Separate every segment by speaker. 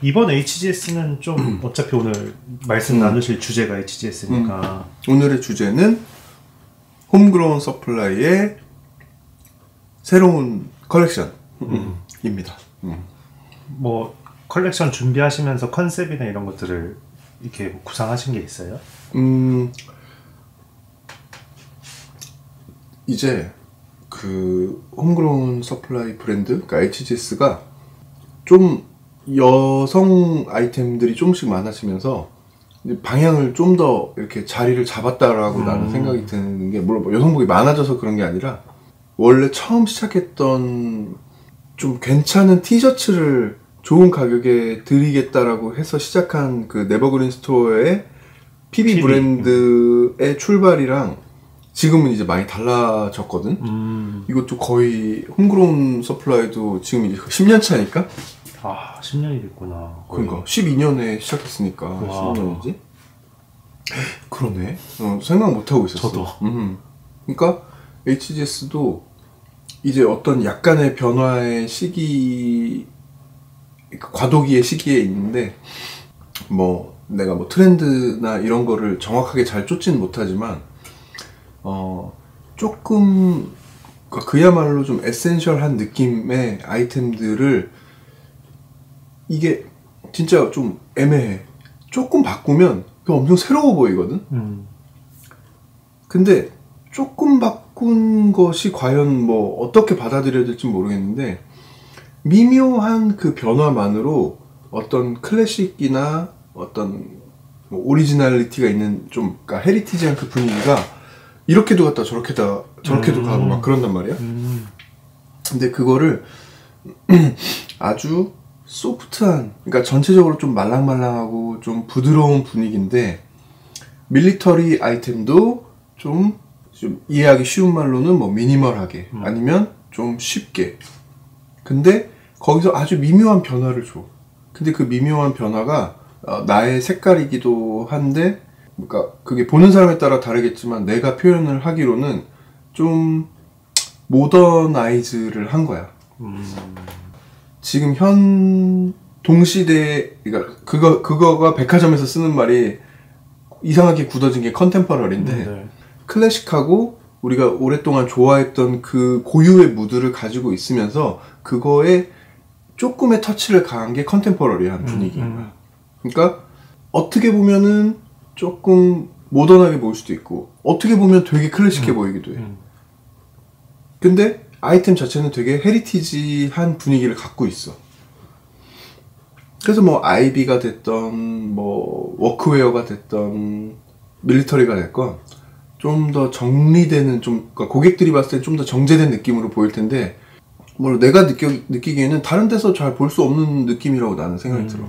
Speaker 1: 이번 HGS는 좀 어차피 오늘 말씀 나누실 주제가 HGS니까
Speaker 2: 오늘의 주제는 홈그로운 서플라이의 새로운 컬렉션입니다.
Speaker 1: 뭐 컬렉션 준비하시면서 컨셉이나 이런 것들을 이렇게 구상하신 게 있어요?
Speaker 2: 이제 그 홈그로운 서플라이 브랜드, 그러니까 HGS가 좀 여성 아이템들이 조금씩 많아지면서 방향을 좀 더 이렇게 자리를 잡았다라고 나는 생각이 드는 게, 물론 여성복이 많아져서 그런 게 아니라 원래 처음 시작했던 좀 괜찮은 티셔츠를 좋은 가격에 드리겠다라고 해서 시작한 그 네버그린 스토어의 PB 브랜드의 출발이랑 지금은 이제 많이 달라졌거든. 이것도 거의 홈그로운 서플라이도 지금 이제 10년 차니까.
Speaker 1: 아, 10년이 됐구나.
Speaker 2: 그러니까 12년에 시작했으니까.
Speaker 1: 와.
Speaker 2: 10년이지? 그러네. 생각 못하고 있었어.
Speaker 1: 저도.
Speaker 2: 그러니까 HGS도 이제 어떤 약간의 변화의 시기, 과도기의 시기에 있는데, 뭐 내가 뭐 트렌드나 이런 거를 정확하게 잘 쫓지는 못하지만 조금 그야말로 좀 에센셜한 느낌의 아이템들을, 이게 진짜 좀 애매해. 조금 바꾸면 엄청 새로워 보이거든. 근데 조금 바꾼 것이 과연 뭐 어떻게 받아들여야 될지 모르겠는데, 미묘한 그 변화만으로 어떤 클래식이나 어떤 뭐 오리지널리티가 있는 좀, 그러니까 헤리티지한 그 분위기가 이렇게도 갔다 저렇게도 가고 막 그런단 말이야. 근데 그거를 아주 소프트한, 그러니까 전체적으로 좀 말랑말랑하고 좀 부드러운 분위기인데, 밀리터리 아이템도 좀 이해하기 쉬운 말로는 뭐 미니멀하게, 아니면 좀 쉽게. 근데 거기서 아주 미묘한 변화를 줘. 근데 그 미묘한 변화가 나의 색깔이기도 한데, 그러니까 그게 보는 사람에 따라 다르겠지만 내가 표현을 하기로는 좀 모더나이즈를 한 거야. 지금 현 동시대, 그러니까 그거가 백화점에서 쓰는 말이 이상하게 굳어진 게 컨템퍼러리인데, 클래식하고 우리가 오랫동안 좋아했던 그 고유의 무드를 가지고 있으면서 그거에 조금의 터치를 가한 게 컨템퍼러리한 분위기인 거야. 그러니까 어떻게 보면은 조금 모던하게 보일 수도 있고, 어떻게 보면 되게 클래식해 보이기도 해. 근데 아이템 자체는 되게 헤리티지한 분위기를 갖고 있어. 그래서 뭐 아이비가 됐던, 뭐 워크웨어가 됐던, 밀리터리가 됐건 좀 더 정리되는, 좀 그러니까 고객들이 봤을 때 좀 더 정제된 느낌으로 보일 텐데, 뭐 내가 느끼기에는 다른 데서 잘 볼 수 없는 느낌이라고 나는 생각이 들어.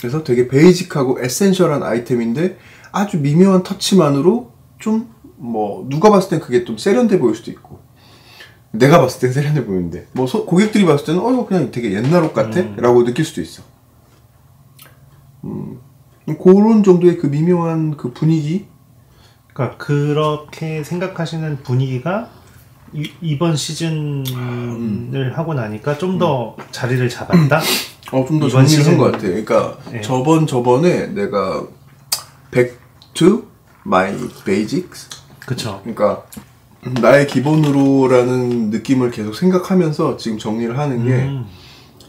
Speaker 2: 그래서 되게 베이직하고 에센셜한 아이템인데 아주 미묘한 터치만으로 좀, 뭐 누가 봤을 땐 그게 좀 세련돼 보일 수도 있고, 내가 봤을 땐 세련돼 보이는데 뭐 고객들이 봤을 때는 이거 그냥 되게 옛날 옷 같아? 라고 느낄 수도 있어. 그런 정도의 그 미묘한 그 분위기.
Speaker 1: 그러니까 그렇게 생각하시는 분위기가 이번 시즌을 하고 나니까 좀 더 자리를 잡았다?
Speaker 2: 좀 더 정리를 한 것 같아. 그러니까 네. 저번에 내가 Back to my basics?
Speaker 1: 그쵸.
Speaker 2: 그러니까 나의 기본으로라는 느낌을 계속 생각하면서 지금 정리를 하는 게,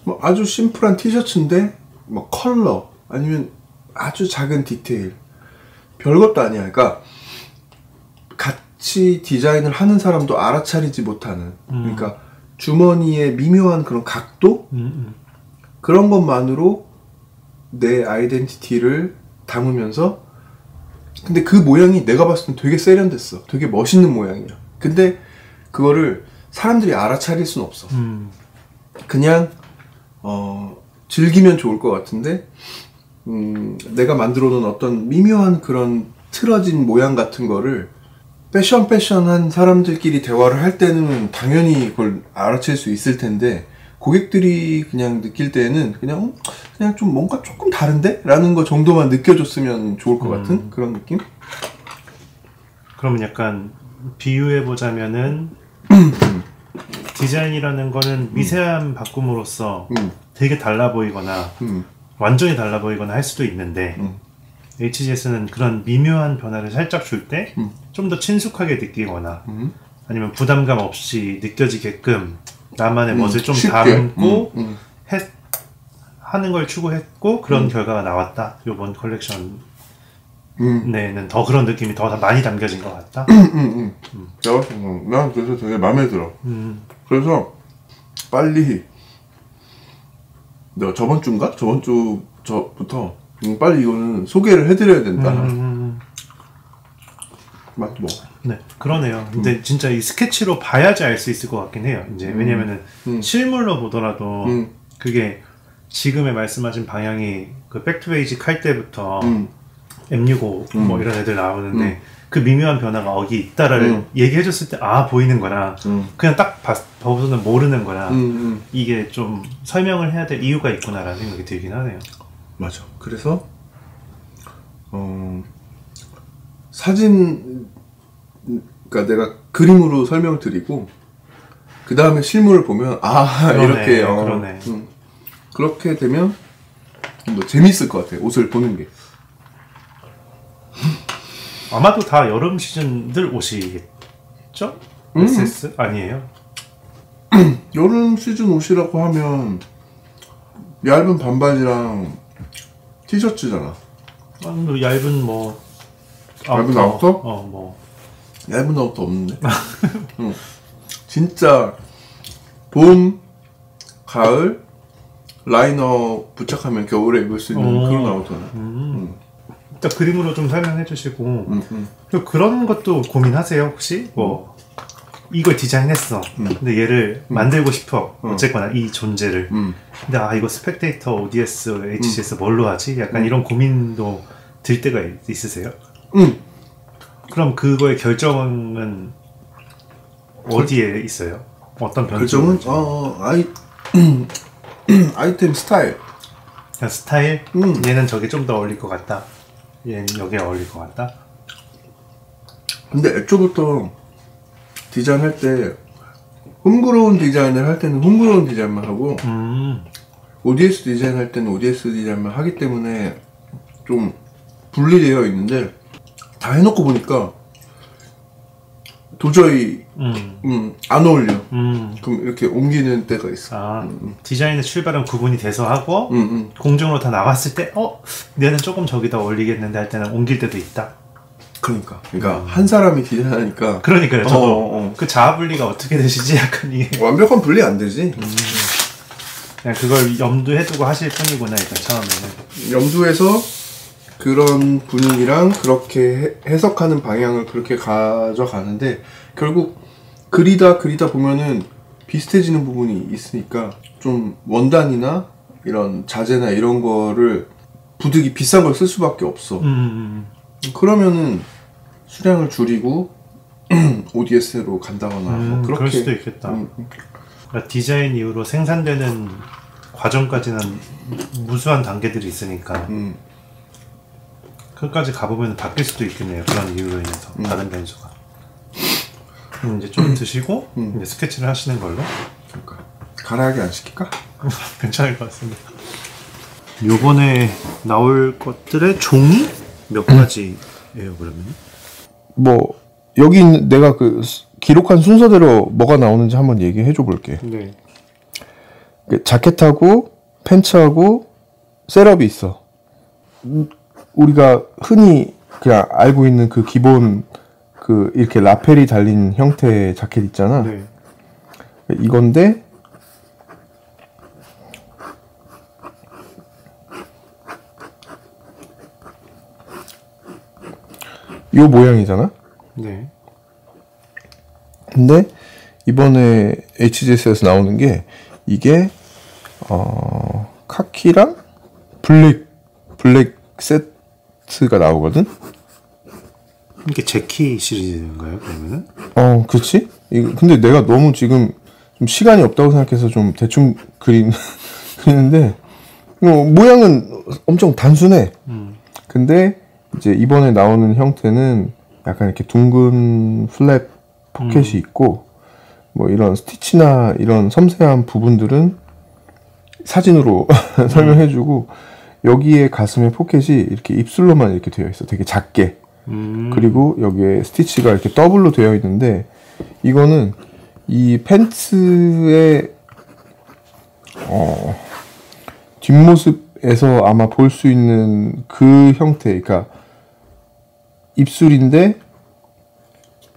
Speaker 2: 뭐 아주 심플한 티셔츠인데 뭐 컬러 아니면 아주 작은 디테일, 별것도 아니야. 그러니까 같이 디자인을 하는 사람도 알아차리지 못하는, 그러니까 주머니의 미묘한 그런 각도, 그런 것만으로 내 아이덴티티를 담으면서, 근데 그 모양이 내가 봤을 땐 되게 세련됐어. 되게 멋있는 모양이야. 근데 그거를 사람들이 알아차릴 순 없어. 그냥 즐기면 좋을 것 같은데, 내가 만들어 놓은 어떤 미묘한 그런 틀어진 모양 같은 거를 패션한 사람들끼리 대화를 할 때는 당연히 그걸 알아챌 수 있을 텐데, 고객들이 그냥 느낄 때는 그냥 좀 뭔가 조금 다른데? 라는 거 정도만 느껴줬으면 좋을 것 같은 그런 느낌?
Speaker 1: 그러면 약간 비유해보자면은 디자인이라는 거는 미세한 바꿈으로써 되게 달라 보이거나 완전히 달라 보이거나 할 수도 있는데 HGS는 그런 미묘한 변화를 살짝 줄 때 좀 더 친숙하게 느끼거나 아니면 부담감 없이 느껴지게끔 나만의 멋을 좀 담고 하는 걸 추구했고 그런 결과가 나왔다. 이번 컬렉션 네는 더 그런 느낌이 더 많이 담겨진 것 같다.
Speaker 2: 난 그래서 되게 마음에 들어. 그래서 빨리 내가 저번 주부터 빨리 이거는 소개를 해드려야 된다. 맞 뭐.
Speaker 1: 네, 그러네요. 근데 진짜 이 스케치로 봐야지 알 수 있을 것 같긴 해요. 이제 왜냐면은 실물로 보더라도 그게 지금의 말씀하신 방향이 그 백투베이직 할 때부터 M65 뭐 이런 애들 나오는데 그 미묘한 변화가 어기 있다를 얘기해줬을 때 아 보이는 거랑 그냥 딱 봐서는 모르는 거랑 이게 좀 설명을 해야 될 이유가 있구나라는 생각이 들긴 하네요.
Speaker 2: 맞아. 그래서 사진 그러니까 내가 그림으로 설명드리고 그 다음에 실물을 보면
Speaker 1: 그러네,
Speaker 2: 이렇게
Speaker 1: 그러네.
Speaker 2: 그렇게 되면 뭐 재밌을 것 같아. 옷을 보는 게.
Speaker 1: 아마도 다 여름 시즌들 옷이겠죠? SS? 아니에요?
Speaker 2: 여름 시즌 옷이라고 하면 얇은 반바지랑 티셔츠잖아.
Speaker 1: 얇은 뭐
Speaker 2: 얇은 아우터?
Speaker 1: 뭐
Speaker 2: 얇은 아우터 없는데. 진짜 봄, 가을 라이너 부착하면 겨울에 입을 수 있는 그런 아우터네.
Speaker 1: 일단 그림으로 좀 설명해 주시고 그런 것도 고민하세요 혹시? 뭐 이걸 디자인했어 근데 얘를 만들고 싶어 어쨌거나 이 존재를 근데 이거 스펙테이터, ODS, HGS 뭘로 하지? 약간 이런 고민도 들 때가 있으세요? 그럼 그거의 결정은 어디에 있어요? 어떤
Speaker 2: 결정은 아이템 스타일.
Speaker 1: 그냥 스타일? 얘는 저게 좀 더 어울릴 것 같다. 얘는 여기에 어울릴 것 같다.
Speaker 2: 근데 애초부터 디자인할 때 흥그러운 디자인을 할 때는 흥그러운 디자인만 하고 ODS 디자인 할 때는 ODS 디자인만 하기 때문에 좀 분리되어 있는데 다 해놓고 보니까 도저히 안 어울려. 그럼 이렇게 옮기는 때가 있어.
Speaker 1: 디자인의 출발은 구분이 돼서 하고 공정으로 다 나왔을 때 얘는 조금 저기다 어울리겠는데 할 때는 옮길 때도 있다.
Speaker 2: 그러니까 한 사람이 디자인하니까.
Speaker 1: 그러니까요. 저도 그 자아 분리가 어떻게 되시지? 약간 이게
Speaker 2: 완벽한 분리 안 되지.
Speaker 1: 그냥 그걸 염두에 두고 하실 뿐이구나 일단 처음에는.
Speaker 2: 염두에서 그런 분위기랑 그렇게 해석하는 방향을 그렇게 가져가는데 결국 그리다 보면은 비슷해지는 부분이 있으니까 좀 원단이나 이런 자재나 이런 거를 부득이 비싼 걸 쓸 수밖에 없어. 그러면은 수량을 줄이고 ODS로 간다거나 뭐 그렇게.
Speaker 1: 그럴 수도 있겠다. 그러니까 디자인 이후로 생산되는 과정까지는 무수한 단계들이 있으니까 끝까지 가보면 바뀔 수도 있겠네요. 그런 이유로 인해서 다른 변수가. 이제 좀 드시고 이제 스케치를 하시는 걸로.
Speaker 2: 그러니까 가라하게 안 시킬까?
Speaker 1: 괜찮을 것 같습니다. 요번에 나올 것들의 종이 몇 가지예요 그러면?
Speaker 2: 뭐 여기 있는 내가 그 기록한 순서대로 뭐가 나오는지 한번 얘기해 줘 볼게.
Speaker 1: 네.
Speaker 2: 자켓하고 팬츠하고 셋업이 있어. 우리가 흔히 그냥 알고 있는 그 기본 그 이렇게 라펠이 달린 형태의 자켓 있잖아.
Speaker 1: 네.
Speaker 2: 이건데 요 모양이잖아.
Speaker 1: 네.
Speaker 2: 근데 이번에 HGS에서 나오는 게 이게 카키랑 블랙 세트가 나오거든.
Speaker 1: 이게 제키 시리즈인가요 그러면은?
Speaker 2: 그렇지. 근데 내가 너무 지금 좀 시간이 없다고 생각해서 좀 대충 그리는데 모양은 엄청 단순해. 근데 이제 이번에 나오는 형태는 약간 이렇게 둥근 플랩 포켓이 있고 뭐 이런 스티치나 이런 섬세한 부분들은 사진으로 설명해주고 여기에 가슴에 포켓이 이렇게 입술로만 이렇게 되어 있어. 되게 작게. 그리고 여기에 스티치가 이렇게 더블로 되어 있는데, 이거는 이 팬츠의 뒷모습에서 아마 볼 수 있는 그 형태, 그러니까 입술인데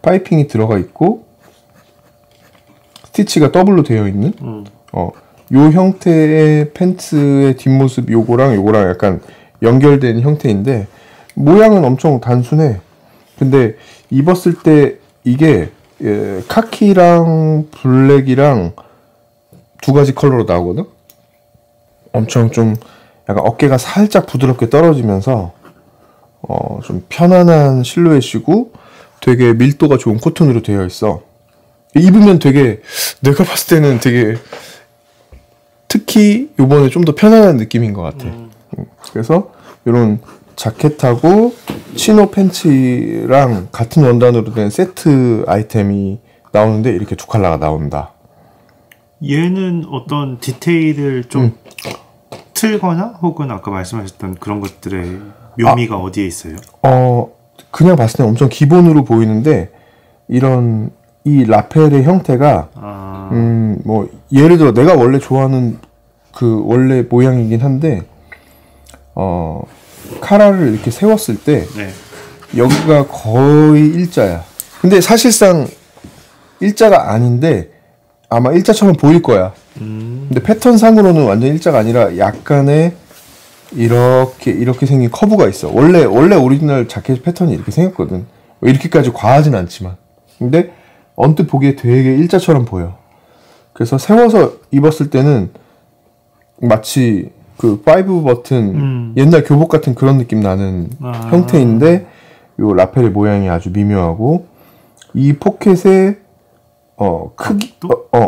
Speaker 2: 파이핑이 들어가 있고 스티치가 더블로 되어 있는 요 형태의 팬츠의 뒷모습, 요거랑 약간 연결된 형태인데 모양은 엄청 단순해. 근데 입었을 때 이게 카키랑 블랙이랑 두 가지 컬러로 나오거든. 엄청 좀 약간 어깨가 살짝 부드럽게 떨어지면서 좀 편안한 실루엣이고 되게 밀도가 좋은 코튼으로 되어 있어. 입으면 되게, 내가 봤을 때는 되게 특히 요번에 좀 더 편안한 느낌인 것 같아. 그래서 이런 자켓하고 치노 팬츠랑 같은 원단으로 된 세트 아이템이 나오는데 이렇게 두 컬러가 나온다.
Speaker 1: 얘는 어떤 디테일을 좀 틀거나 혹은 아까 말씀하셨던 그런 것들의 묘미가 어디에 있어요?
Speaker 2: 그냥 봤을 때 엄청 기본으로 보이는데 이런 이 라펠의 형태가 뭐 예를 들어 내가 원래 좋아하는 그 원래 모양이긴 한데 카라를 이렇게 세웠을 때
Speaker 1: 네.
Speaker 2: 여기가 거의 일자야. 근데 사실상 일자가 아닌데 아마 일자처럼 보일 거야. 근데 패턴상으로는 완전 일자가 아니라 약간의 이렇게 생긴 커브가 있어. 원래 오리지널 자켓 패턴이 이렇게 생겼거든. 이렇게까지 과하진 않지만. 근데 언뜻 보기에 되게 일자처럼 보여. 그래서 세워서 입었을 때는 마치 그 5 버튼 옛날 교복 같은 그런 느낌 나는 형태인데 요 라펠의 모양이 아주 미묘하고 이 포켓의 크기,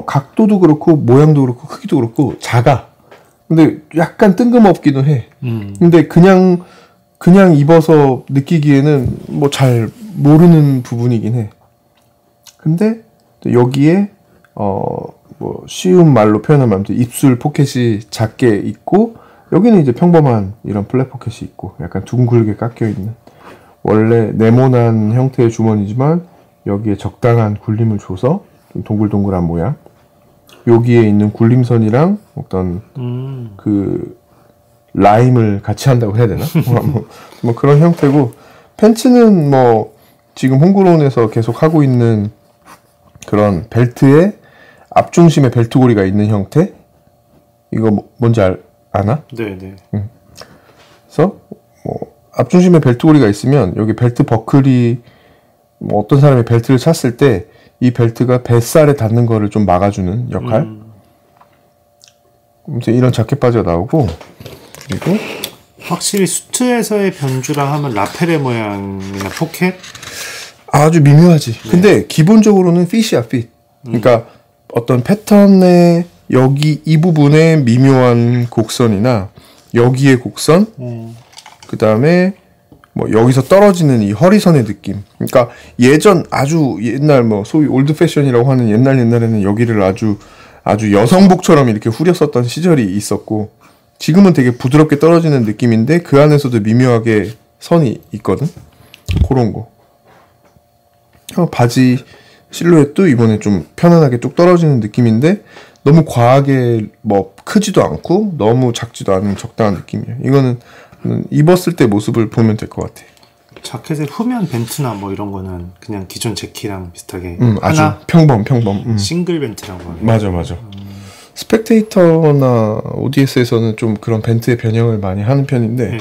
Speaker 2: 각도도 그렇고 모양도 그렇고 크기도 그렇고 작아. 근데 약간 뜬금없기도 해. 근데 그냥 입어서 느끼기에는 뭐 잘 모르는 부분이긴 해. 근데 여기에 뭐 쉬운 말로 표현하면 입술 포켓이 작게 있고 여기는 이제 평범한 이런 플랫 포켓이 있고 약간 둥글게 깎여 있는 원래 네모난 형태의 주머니지만 여기에 적당한 굴림을 줘서 좀 동글동글한 모양. 여기에 있는 굴림선이랑 어떤 그 라임을 같이 한다고 해야 되나? 뭐 그런 형태고 팬츠는 뭐 지금 홍구론에서 계속 하고 있는 그런 벨트에 앞중심에 벨트고리가 있는 형태? 이거 뭔지 아나?
Speaker 1: 네네.
Speaker 2: 그래서 뭐 앞중심에 벨트고리가 있으면 여기 벨트 버클이 뭐 어떤 사람이 벨트를 찼을 때 이 벨트가 뱃살에 닿는 거를 좀 막아주는 역할. 아무튼 이런 자켓 바지가 나오고 그리고
Speaker 1: 확실히 수트에서의 변주라 하면 라펠의 모양이나 포켓?
Speaker 2: 아주 미묘하지.
Speaker 1: 네.
Speaker 2: 근데 기본적으로는 핏이야, 핏. 그러니까 어떤 패턴의 여기 이 부분에 미묘한 곡선이나 여기의 곡선, 그 다음에 뭐 여기서 떨어지는 이 허리선의 느낌. 그러니까 아주 옛날 뭐 소위 올드 패션이라고 하는 옛날에는 여기를 아주 여성복처럼 이렇게 후렸었던 시절이 있었고 지금은 되게 부드럽게 떨어지는 느낌인데 그 안에서도 미묘하게 선이 있거든. 그런 거. 바지 실루엣도 이번에 좀 편안하게 뚝 떨어지는 느낌인데 너무 과하게 뭐 크지도 않고 너무 작지도 않은 적당한 느낌이야. 이거는 입었을 때 모습을 보면 될 것 같아.
Speaker 1: 자켓의 후면 벤트나 뭐 이런 거는 그냥 기존 재키랑 비슷하게
Speaker 2: 아주 평범.
Speaker 1: 싱글 벤트라고 하네.
Speaker 2: 맞아. 스펙테이터나 ODS에서는 좀 그런 벤트의 변형을 많이 하는 편인데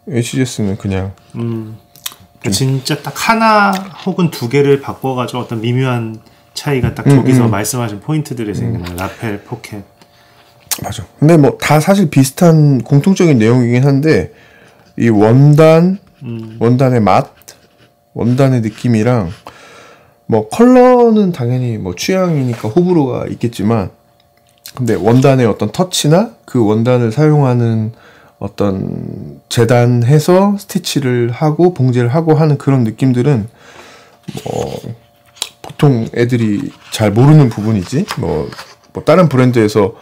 Speaker 2: HGS는 그냥
Speaker 1: 진짜 딱 하나 혹은 두 개를 바꿔가지고 어떤 미묘한 차이가 딱 저기서 말씀하신 포인트들이 생기는 라펠, 포켓.
Speaker 2: 맞아. 근데 뭐 다 사실 비슷한 공통적인 내용이긴 한데 이 원단의 맛, 원단의 느낌이랑 뭐 컬러는 당연히 뭐 취향이니까 호불호가 있겠지만 근데 원단의 어떤 터치나 그 원단을 사용하는 어떤 재단해서 스티치를 하고 봉제를 하고 하는 그런 느낌들은 보통 애들이 잘 모르는 부분이지. 뭐 다른 브랜드에서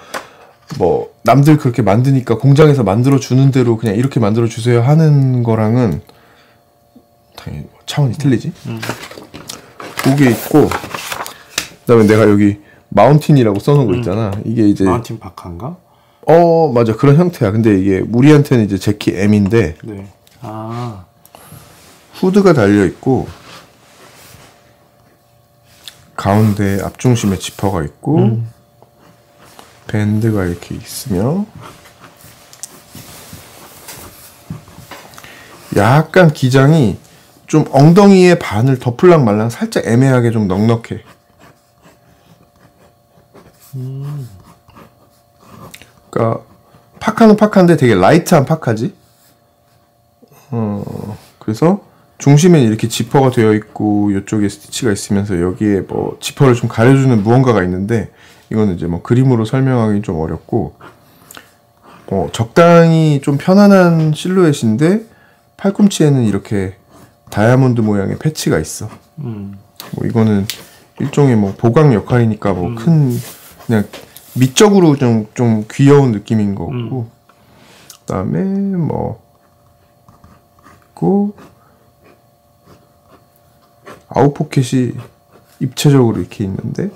Speaker 2: 뭐 남들 그렇게 만드니까 공장에서 만들어 주는 대로 그냥 이렇게 만들어 주세요 하는 거랑은 당연히 차원이 틀리지. 그게 있고, 그다음에 내가 여기 마운틴이라고 써놓은 거 있잖아. 이게 이제
Speaker 1: 마운틴 파카인가?
Speaker 2: 맞아, 그런 형태야. 근데 이게 우리한테는 이제 재키 M인데,
Speaker 1: 네.
Speaker 2: 후드가 달려 있고 가운데 앞중심에 지퍼가 있고 밴드가 이렇게 있으며 약간 기장이 좀 엉덩이에 반을 덮을랑 말랑 살짝 애매하게 좀 넉넉해. 그러니까 파카는 파카인데 되게 라이트한 파카지. 그래서 중심엔 이렇게 지퍼가 되어 있고 이쪽에 스티치가 있으면서 여기에 뭐 지퍼를 좀 가려주는 무언가가 있는데 이거는 이제 뭐 그림으로 설명하기 좀 어렵고 적당히 좀 편안한 실루엣인데 팔꿈치에는 이렇게 다이아몬드 모양의 패치가 있어. 뭐 이거는 일종의 뭐 보강 역할이니까 뭐 큰 그냥 미적으로 좀 귀여운 느낌인 거고. 그다음에 뭐 있고 아웃포켓이 입체적으로 이렇게 있는데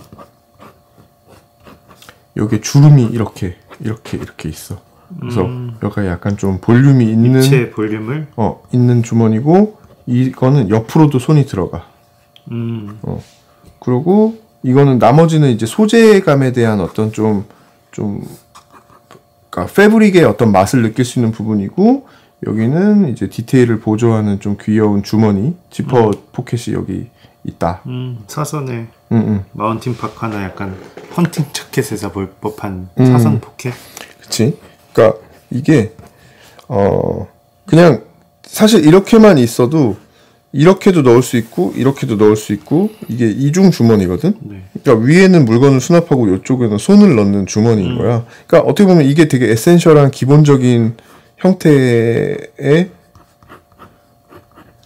Speaker 2: 여기에 주름이 이렇게 있어. 그래서 여기가 약간 좀 볼륨이 있는
Speaker 1: 입체 볼륨을
Speaker 2: 있는 주머니고 이거는 옆으로도 손이 들어가. 그리고 이거는 나머지는 이제 소재감에 대한 어떤 그러니까 패브릭의 어떤 맛을 느낄 수 있는 부분이고 여기는 이제 디테일을 보조하는 좀 귀여운 주머니 지퍼 포켓이 여기 있다.
Speaker 1: 사선에 마운틴 파카나 약간 헌팅 자켓에서 볼 법한 사선 포켓.
Speaker 2: 그치. 그러니까 이게 그냥 사실 이렇게만 있어도 이렇게도 넣을 수 있고 이렇게도 넣을 수 있고 이게 이중 주머니거든.
Speaker 1: 네.
Speaker 2: 그러니까 위에는 물건을 수납하고 이쪽에는 손을 넣는 주머니인 거야. 그러니까 어떻게 보면 이게 되게 에센셜한 기본적인 형태의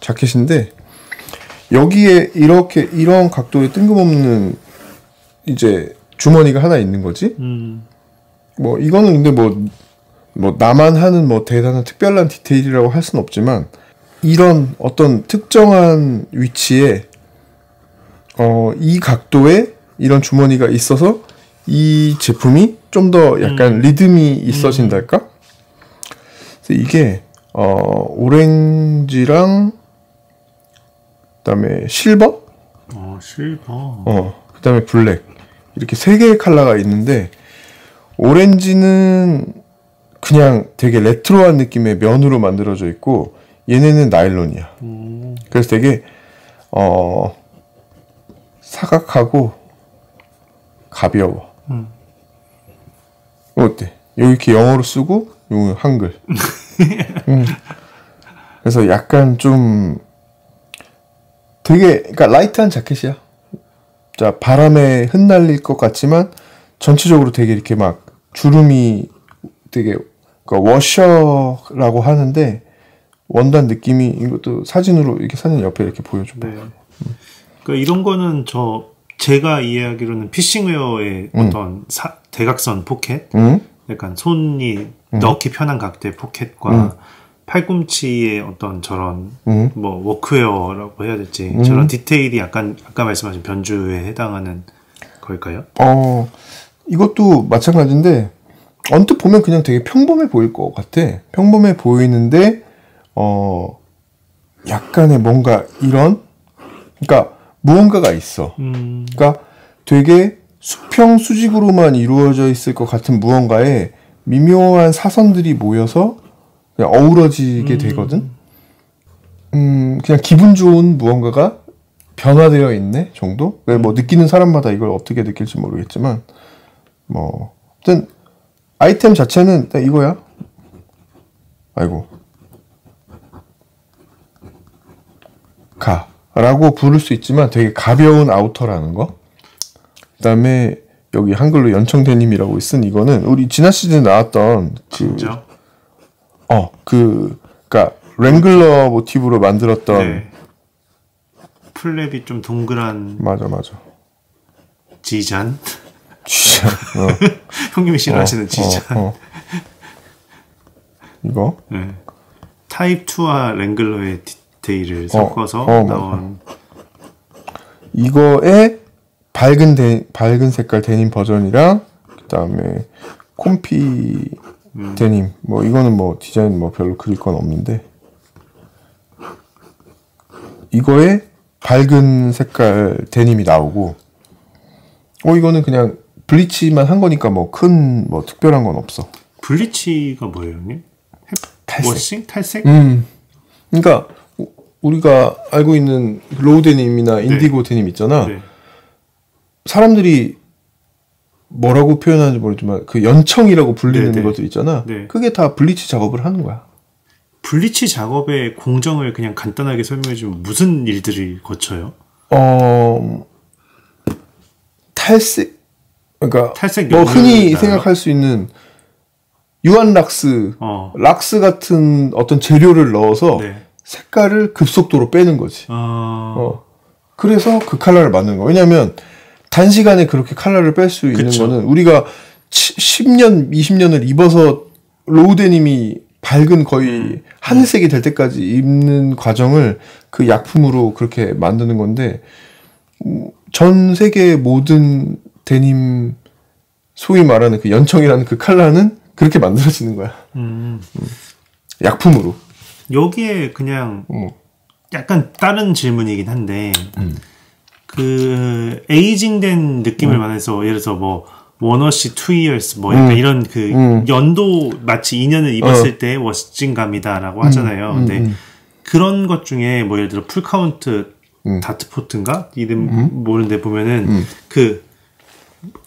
Speaker 2: 자켓인데 여기에 이렇게 이런 각도의 뜬금없는 이제 주머니가 하나 있는 거지. 뭐 이거는 근데 뭐 나만 하는 뭐 대단한 특별한 디테일이라고 할 수는 없지만 이런 어떤 특정한 위치에 이 각도에 이런 주머니가 있어서 이 제품이 좀 더 약간 리듬이 있어진달까? 그래서 이게 오렌지랑 그다음에 실버?
Speaker 1: 실버.
Speaker 2: 그다음에 블랙. 이렇게 세 개의 컬러가 있는데 오렌지는 그냥 되게 레트로한 느낌의 면으로 만들어져 있고 얘네는 나일론이야. 그래서 되게 사각하고 가벼워. 어때? 여기 이렇게 영어로 쓰고 요 한글. 그래서 약간 좀 되게 그러니까 라이트한 자켓이야. 자, 바람에 흩날릴 것 같지만 전체적으로 되게 이렇게 막 주름이 되게 그러니까 워셔라고 하는데 원단 느낌이 이것도 사진으로 이렇게 사진 옆에 이렇게 보여줘봐.
Speaker 1: 네. 그러니까 이런 거는 제가 이해하기로는 피싱웨어의 어떤 대각선 포켓, 약간 손이 넣기 편한 각도의 포켓과 팔꿈치의 어떤 저런 뭐 워크웨어라고 해야 될지 저런 디테일이 약간 아까 말씀하신 변주에 해당하는 걸까요?
Speaker 2: 이것도 마찬가지인데 언뜻 보면 그냥 되게 평범해 보일 것 같아. 평범해 보이는데 약간의 뭔가 이런 그러니까 무언가가 있어. 그러니까 되게 수평 수직으로만 이루어져 있을 것 같은 무언가에 미묘한 사선들이 모여서 그냥 어우러지게 되거든. 그냥 기분 좋은 무언가가 변화되어 있네 정도. 뭐 느끼는 사람마다 이걸 어떻게 느낄지 모르겠지만 뭐 아무튼 아이템 자체는 이거야. 아이고 라고 부를 수 있지만 되게 가벼운 아우터라는 거. 그 다음에 여기 한글로 연청데님이라고 쓴 이거는 우리 지난 시즌에 나왔던
Speaker 1: 진짜?
Speaker 2: 그러니까 랭글러 모티브로 만들었던
Speaker 1: 네. 플랩이 좀 동그란
Speaker 2: 맞아
Speaker 1: 지잔 형님이 싫어하시는 지잔
Speaker 2: 이거.
Speaker 1: 네. 타입 2와 랭글러의 디테일을 섞어서 나온.
Speaker 2: 이거에 밝은 색깔 데님 버전이랑 그다음에 콤피 데님. 뭐 이거는 뭐 디자인 뭐 별로 그릴 건 없는데. 이거에 밝은 색깔 데님이 나오고. 이거는 그냥 블리치만 한 거니까 뭐 큰 뭐 특별한 건 없어.
Speaker 1: 블리치가 뭐예요, 형님?
Speaker 2: 탈색.
Speaker 1: 워싱? 탈색?
Speaker 2: 그러니까 우리가 알고 있는 로우 데님이나 인디고 데님 있잖아.
Speaker 1: 네.
Speaker 2: 사람들이 뭐라고 표현하는지 모르지만 그 연청이라고 불리는 것들 있잖아.
Speaker 1: 네.
Speaker 2: 그게 다 블리치 작업을 하는 거야.
Speaker 1: 블리치 작업의 공정을 그냥 간단하게 설명해 주면 무슨 일들이 거쳐요?
Speaker 2: 탈색, 그러니까
Speaker 1: 탈색
Speaker 2: 뭐 흔히
Speaker 1: 나요?
Speaker 2: 생각할 수 있는 유한 락스, 락스 같은 어떤 재료를 넣어서
Speaker 1: 네. 색깔을
Speaker 2: 급속도로 빼는 거지. 그래서 그 컬러를 만드는 거. 왜냐면 단시간에 그렇게 컬러를 뺄 수 있는 거는 우리가 10년, 20년을 입어서 로우 데님이 밝은 거의 하늘색이 될 때까지 입는 과정을 그 약품으로 그렇게 만드는 건데, 전 세계 모든 데님 소위 말하는 그 연청이라는 그 컬러는 그렇게 만들어지는 거야. 약품으로.
Speaker 1: 여기에 그냥 약간 다른 질문이긴 한데 그 에이징된 느낌을 말해서 예를 들어서 뭐 원워시 2years 뭐 약간 이런 그 연도 마치 2년을 입었을 때 워싱감이다라고 하잖아요. 근데 그런 것 중에 뭐 예를 들어 풀카운트 다트포트인가 이름 모르는데 보면은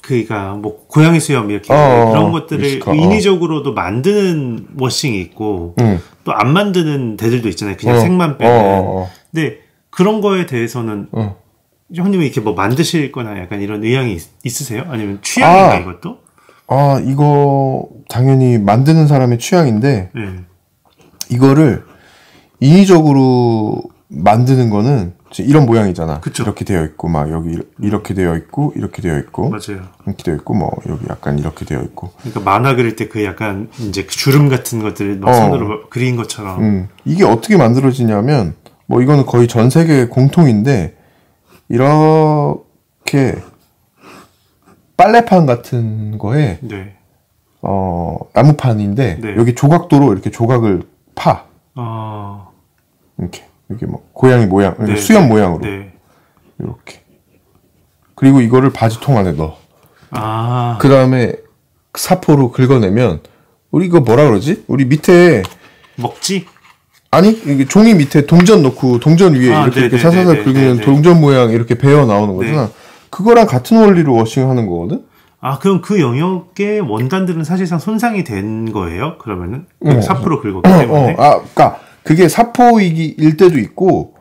Speaker 1: 그니까 뭐 고양이 수염 이렇게 그런 것들을
Speaker 2: 미스카,
Speaker 1: 인위적으로도 만드는 워싱이 있고 또 안 만드는 데들도 있잖아요. 그냥 색만 빼는. 근데 그런 거에 대해서는 형님이 이렇게 뭐 만드실-거나 약간 이런 의향이 있으세요? 아니면 취향인가 이것도?
Speaker 2: 이거 당연히 만드는 사람의 취향인데
Speaker 1: 네.
Speaker 2: 이거를 인위적으로 만드는 거는 이런 모양이잖아.
Speaker 1: 그쵸.
Speaker 2: 이렇게 되어 있고 막 여기 이렇게 되어 있고 이렇게 되어 있고
Speaker 1: 맞아요.
Speaker 2: 이렇게 되어 있고 뭐 여기 약간 이렇게 되어 있고.
Speaker 1: 그러니까 만화 그릴 때 그 약간 이제 그 주름 같은 것들을 막 손으로 그린 것처럼.
Speaker 2: 이게 어떻게 만들어지냐면 뭐 이거는 거의 전 세계 공통인데 이렇게 빨래판 같은 거에
Speaker 1: 네.
Speaker 2: 나무판인데
Speaker 1: 네.
Speaker 2: 여기 조각도로 이렇게 조각을 파. 이렇게 뭐 고양이 모양,
Speaker 1: 네,
Speaker 2: 수염 모양으로
Speaker 1: 네.
Speaker 2: 이렇게. 그리고 이거를 바지통 안에 넣어. 그 다음에 사포로 긁어내면 우리 이거 뭐라 그러지? 우리 밑에
Speaker 1: 먹지?
Speaker 2: 아니 이게 종이 밑에 동전 넣고 동전 위에 이렇게 사사사 긁으면 동전 모양 이렇게 베어 나오는 거잖아. 그거랑 같은 원리로 워싱하는 거거든.
Speaker 1: 그럼 그 영역의 원단들은 사실상 손상이 된 거예요? 그러면은 사포로 긁었기 때문에.
Speaker 2: 그러니까 그게 사포일 때도 있고,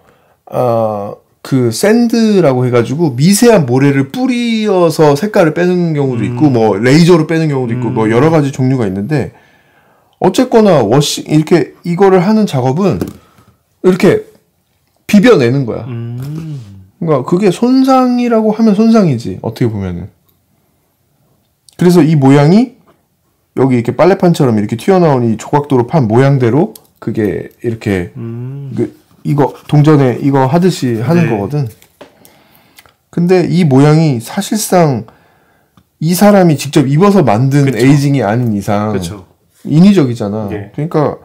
Speaker 2: 그 샌드라고 해가지고 미세한 모래를 뿌려서 색깔을 빼는 경우도 있고, 뭐 레이저로 빼는 경우도 있고, 뭐 여러 가지 종류가 있는데, 어쨌거나 워싱 이렇게 이거를 하는 작업은 이렇게 비벼내는 거야. 그러니까 그게 손상이라고 하면 손상이지, 어떻게 보면은. 그래서 이 모양이 여기 이렇게 빨래판처럼 이렇게 튀어나온 이 조각도로 판 모양대로 그게 이렇게 이거 동전에 이거 하듯이 하는 거거든. 근데 이 모양이 사실상 이 사람이 직접 입어서 만든 에이징이 아닌 이상 인위적이잖아. 그러니까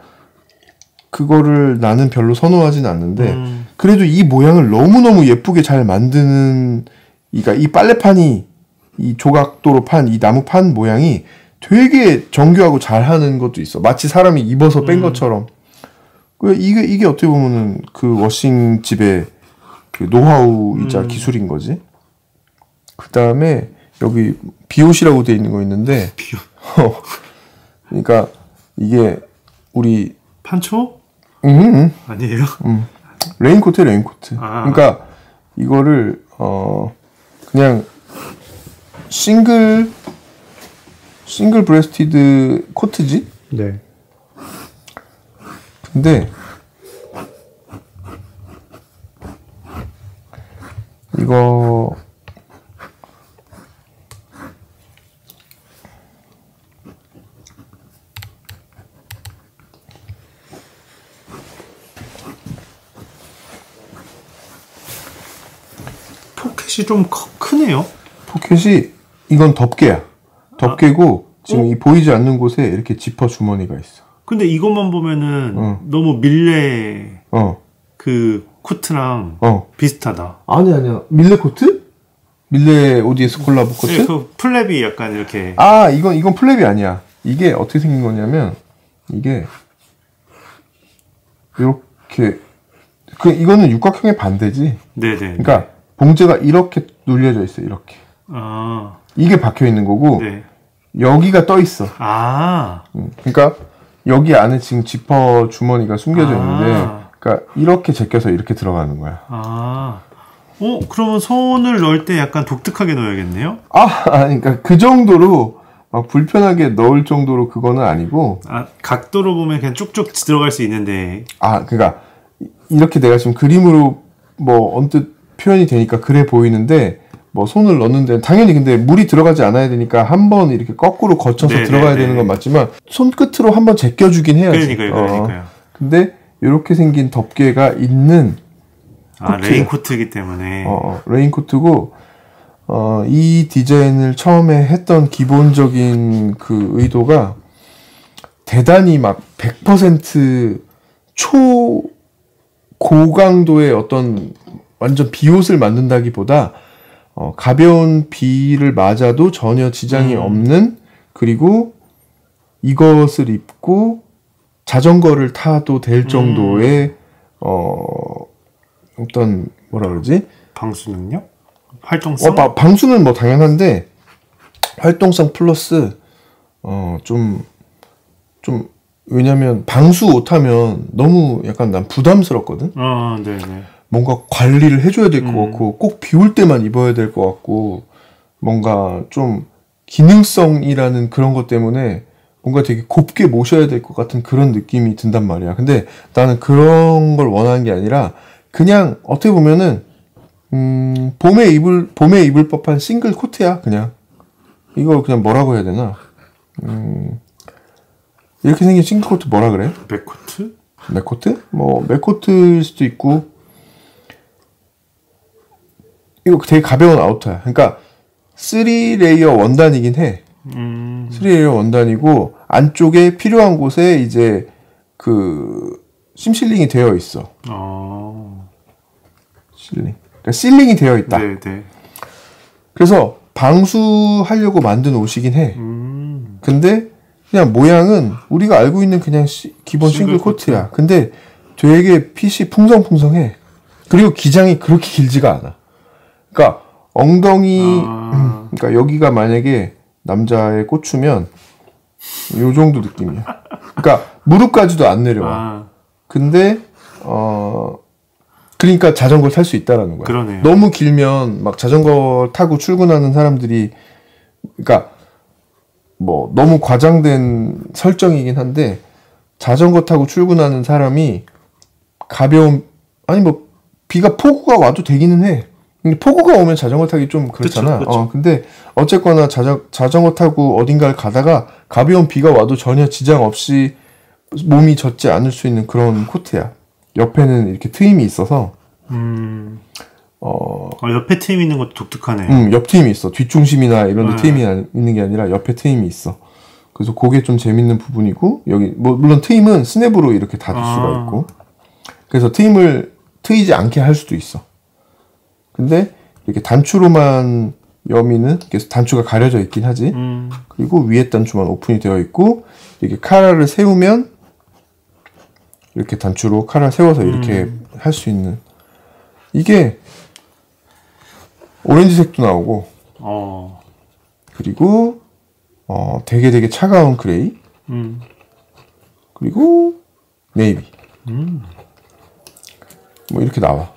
Speaker 2: 그거를 나는 별로 선호하진 않는데 그래도 이 모양을 너무너무 예쁘게 잘 만드는 그러니까 이 빨래판이 이 조각도로 판 이 나무판 모양이 되게 정교하고 잘하는 것도 있어. 마치 사람이 입어서 뺀 것처럼. 이게 어떻게 보면은 그 워싱집의 그 노하우이자 기술인 거지. 그 다음에 여기 비옷이라고 돼 있는 거 있는데, 그러니까 이게 우리
Speaker 1: 판초? 아니에요?
Speaker 2: 레인코트. 그러니까 이거를 그냥 싱글 브레스티드 코트지?
Speaker 1: 네.
Speaker 2: 근데 이거
Speaker 1: 포켓이 좀 크네요.
Speaker 2: 포켓이 이건 덮개야. 덮개고 지금 이 보이지 않는 곳에 이렇게 지퍼 주머니가 있어.
Speaker 1: 근데 이것만 보면은 너무 밀레 그 코트랑 비슷하다.
Speaker 2: 아니야. 밀레 코트? 밀레 ODS 콜라보 코트?
Speaker 1: 네, 그 플랩이 약간 이렇게.
Speaker 2: 아, 이건 플랩이 아니야. 이게 어떻게 생긴 거냐면 이게 이렇게 이거는 육각형의 반대지.
Speaker 1: 네네.
Speaker 2: 그러니까 봉제가 이렇게 눌려져 있어. 이렇게.
Speaker 1: 아.
Speaker 2: 이게 박혀 있는 거고
Speaker 1: 네.
Speaker 2: 여기가 떠 있어.
Speaker 1: 아.
Speaker 2: 그러니까 여기 안에 지금 지퍼 주머니가 숨겨져 있는데, 그러니까 이렇게 제껴서 이렇게 들어가는 거야.
Speaker 1: 아. 그러면 손을 넣을 때 약간 독특하게 넣어야겠네요?
Speaker 2: 그러니까 그 정도로 막 불편하게 넣을 정도로 그거는 아니고.
Speaker 1: 각도로 보면 그냥 쭉쭉 들어갈 수 있는데.
Speaker 2: 그러니까 이렇게 내가 지금 그림으로 뭐 언뜻 표현이 되니까 그래 보이는데, 뭐 손을 넣는데 당연히 근데 물이 들어가지 않아야 되니까 한번 이렇게 거꾸로 거쳐서 들어가야 되는 건 맞지만 손끝으로 한번 제껴주긴 해야지.
Speaker 1: 그러니까요.
Speaker 2: 근데 이렇게 생긴 덮개가 있는
Speaker 1: 레인코트이기 때문에.
Speaker 2: 레인코트고 이 디자인을 처음에 했던 기본적인 그 의도가 대단히 막 100% 고강도의 어떤 완전 비옷을 만든다기보다 가벼운 비를 맞아도 전혀 지장이 없는, 그리고 이것을 입고 자전거를 타도 될 정도의 어떤 뭐라 그러지?
Speaker 1: 방수 능력? 활동성?
Speaker 2: 방수는 뭐 당연한데 활동성 플러스 좀 왜냐면 방수 옷하면 너무 약간 난 부담스럽거든.
Speaker 1: 네네.
Speaker 2: 뭔가 관리를 해줘야 될 것 같고 꼭 비 올 때만 입어야 될 것 같고 뭔가 좀 기능성이라는 그런 것 때문에 뭔가 되게 곱게 모셔야 될 것 같은 그런 느낌이 든단 말이야. 근데 나는 그런 걸 원하는 게 아니라 그냥 어떻게 보면은 봄에 입을 법한 싱글 코트야. 그냥 이거 그냥 뭐라고 해야 되나? 이렇게 생긴 싱글 코트 뭐라 그래?
Speaker 1: 맥코트?
Speaker 2: 맥코트? 뭐 맥코트일 수도 있고. 이거 되게 가벼운 아우터야. 그러니까 3레이어 원단이긴 해. 3레이어 원단이고 안쪽에 필요한 곳에 이제 그 심실링이 되어 있어. 그러니까 실링이 되어 있다.
Speaker 1: 네네.
Speaker 2: 그래서 방수하려고 만든 옷이긴 해. 근데 그냥 모양은 우리가 알고 있는 그냥 기본 싱글 코트야. 근데 되게 핏이 풍성풍성해. 그리고 기장이 그렇게 길지가 않아. 그러니까 엉덩이 그러니까 여기가 만약에 남자의 꼬추면 요 정도 느낌이야. 그러니까 무릎까지도 안 내려와. 근데 그러니까 자전거를 탈 수 있다라는 거야.
Speaker 1: 그러네요.
Speaker 2: 너무 길면 막 자전거 타고 출근하는 사람들이, 그러니까 뭐 너무 과장된 설정이긴 한데 자전거 타고 출근하는 사람이 뭐 비가 폭우가 와도 되기는 해. 근데 폭우가 오면 자전거 타기 좀 그렇잖아. 그쵸. 근데 어쨌거나 자전거 타고 어딘가를 가다가 가벼운 비가 와도 전혀 지장 없이 몸이 젖지 않을 수 있는 그런 코트야. 옆에는 이렇게 트임이 있어서.
Speaker 1: 옆에 트임 있는 것도 독특하네.
Speaker 2: 옆 트임이 있어. 뒷중심이나 이런 데 트임이 있는 게 아니라 옆에 트임이 있어. 그래서 그게 좀 재밌는 부분이고, 여기 뭐 물론 트임은 스냅으로 이렇게 닫을 수가 있고, 그래서 트임을 트이지 않게 할 수도 있어. 근데 이렇게 단추로만 여미는 이렇게 단추가 가려져 있긴 하지. 그리고 위에 단추만 오픈이 되어 있고, 이렇게 카라를 세우면 이렇게 단추로 카라 세워서 이렇게 할 수 있는. 이게 오렌지색도 나오고, 그리고 되게 차가운 그레이, 그리고 네이비. 뭐 이렇게 나와.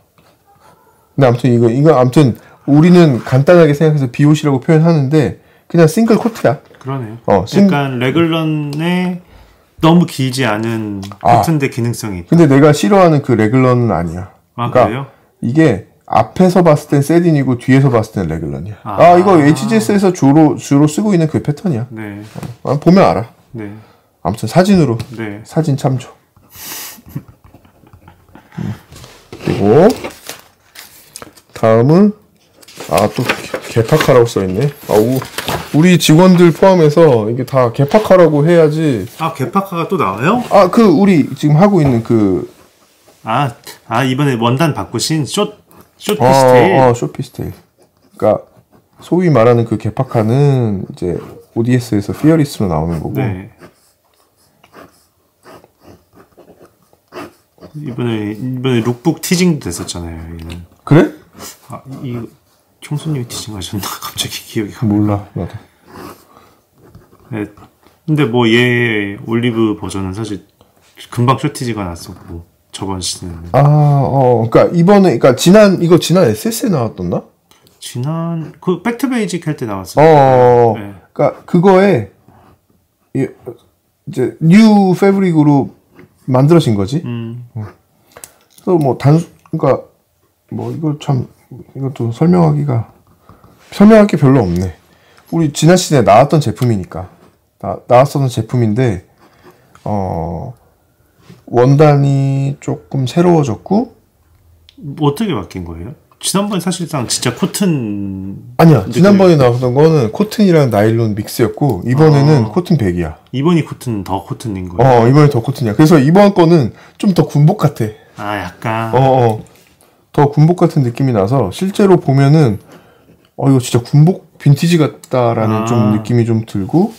Speaker 2: 근데 아무튼 이거 아무튼 우리는 간단하게 생각해서 비옷이라고 표현하는데 그냥 싱글 코트야.
Speaker 1: 그러네요. 약간 레글런에 너무 길지 않은 코트인데 기능성이 있다.
Speaker 2: 근데 내가 싫어하는 그 레글런은 아니야. 그러니까
Speaker 1: 그래요?
Speaker 2: 이게 앞에서 봤을 땐 세딘이고 뒤에서 봤을 땐 레글런이야. 이거 HGS에서 주로 쓰고 있는 그 패턴이야.
Speaker 1: 네.
Speaker 2: 보면 알아.
Speaker 1: 네.
Speaker 2: 아무튼 사진으로.
Speaker 1: 네.
Speaker 2: 사진 참조. 그리고 다음은 아, 또 개파카라고 써있네. 우리 직원들 포함해서 이게 다 개파카라고 해야지.
Speaker 1: 아, 개파카가 또 나와요?
Speaker 2: 아, 우리 지금 하고 있는
Speaker 1: 이번에 원단 바꾸신 숏피스테일.
Speaker 2: 숏피스테일. 그러니까 소위 말하는 그 개파카는 이제 ODS에서 피어리스로 나오는 거고.
Speaker 1: 네. 이번에 룩북 티징도 됐었잖아요. 얘는.
Speaker 2: 그래?
Speaker 1: 이 총수님이 티징 하셨나? 갑자기 기억이
Speaker 2: 몰라 나도.
Speaker 1: 네. 근데 얘 올리브 버전은 사실 금방 쇼티지가 났었고 저번 시즌에는.
Speaker 2: 그러니까 그러니까 지난 SS에 나왔던가?
Speaker 1: 지난 그 백투 베이직 할 때 나왔어요.
Speaker 2: 네. 그러니까 그거에 이제 뉴 패브릭으로 만들어진 거지. 그래서 그러니까 이것도 설명할 게 별로 없네. 우리 지난 시즌에 나왔던 제품이니까 나왔었던 제품인데 원단이 조금 새로워졌고.
Speaker 1: 어떻게 바뀐 거예요? 지난번에 사실상 진짜 코튼.
Speaker 2: 아니야, 지난번에 나왔던 거는 코튼이랑 나일론 믹스였고 이번에는 코튼 100이야.
Speaker 1: 이번이 더 코튼인 거예요?
Speaker 2: 이번에 더 코튼이야. 그래서 이번 거는 좀 더 군복 같아.
Speaker 1: 약간.
Speaker 2: 더 군복 같은 느낌이 나서 실제로 보면은 이거 진짜 군복 빈티지 같다라는 좀 느낌이 좀 들고.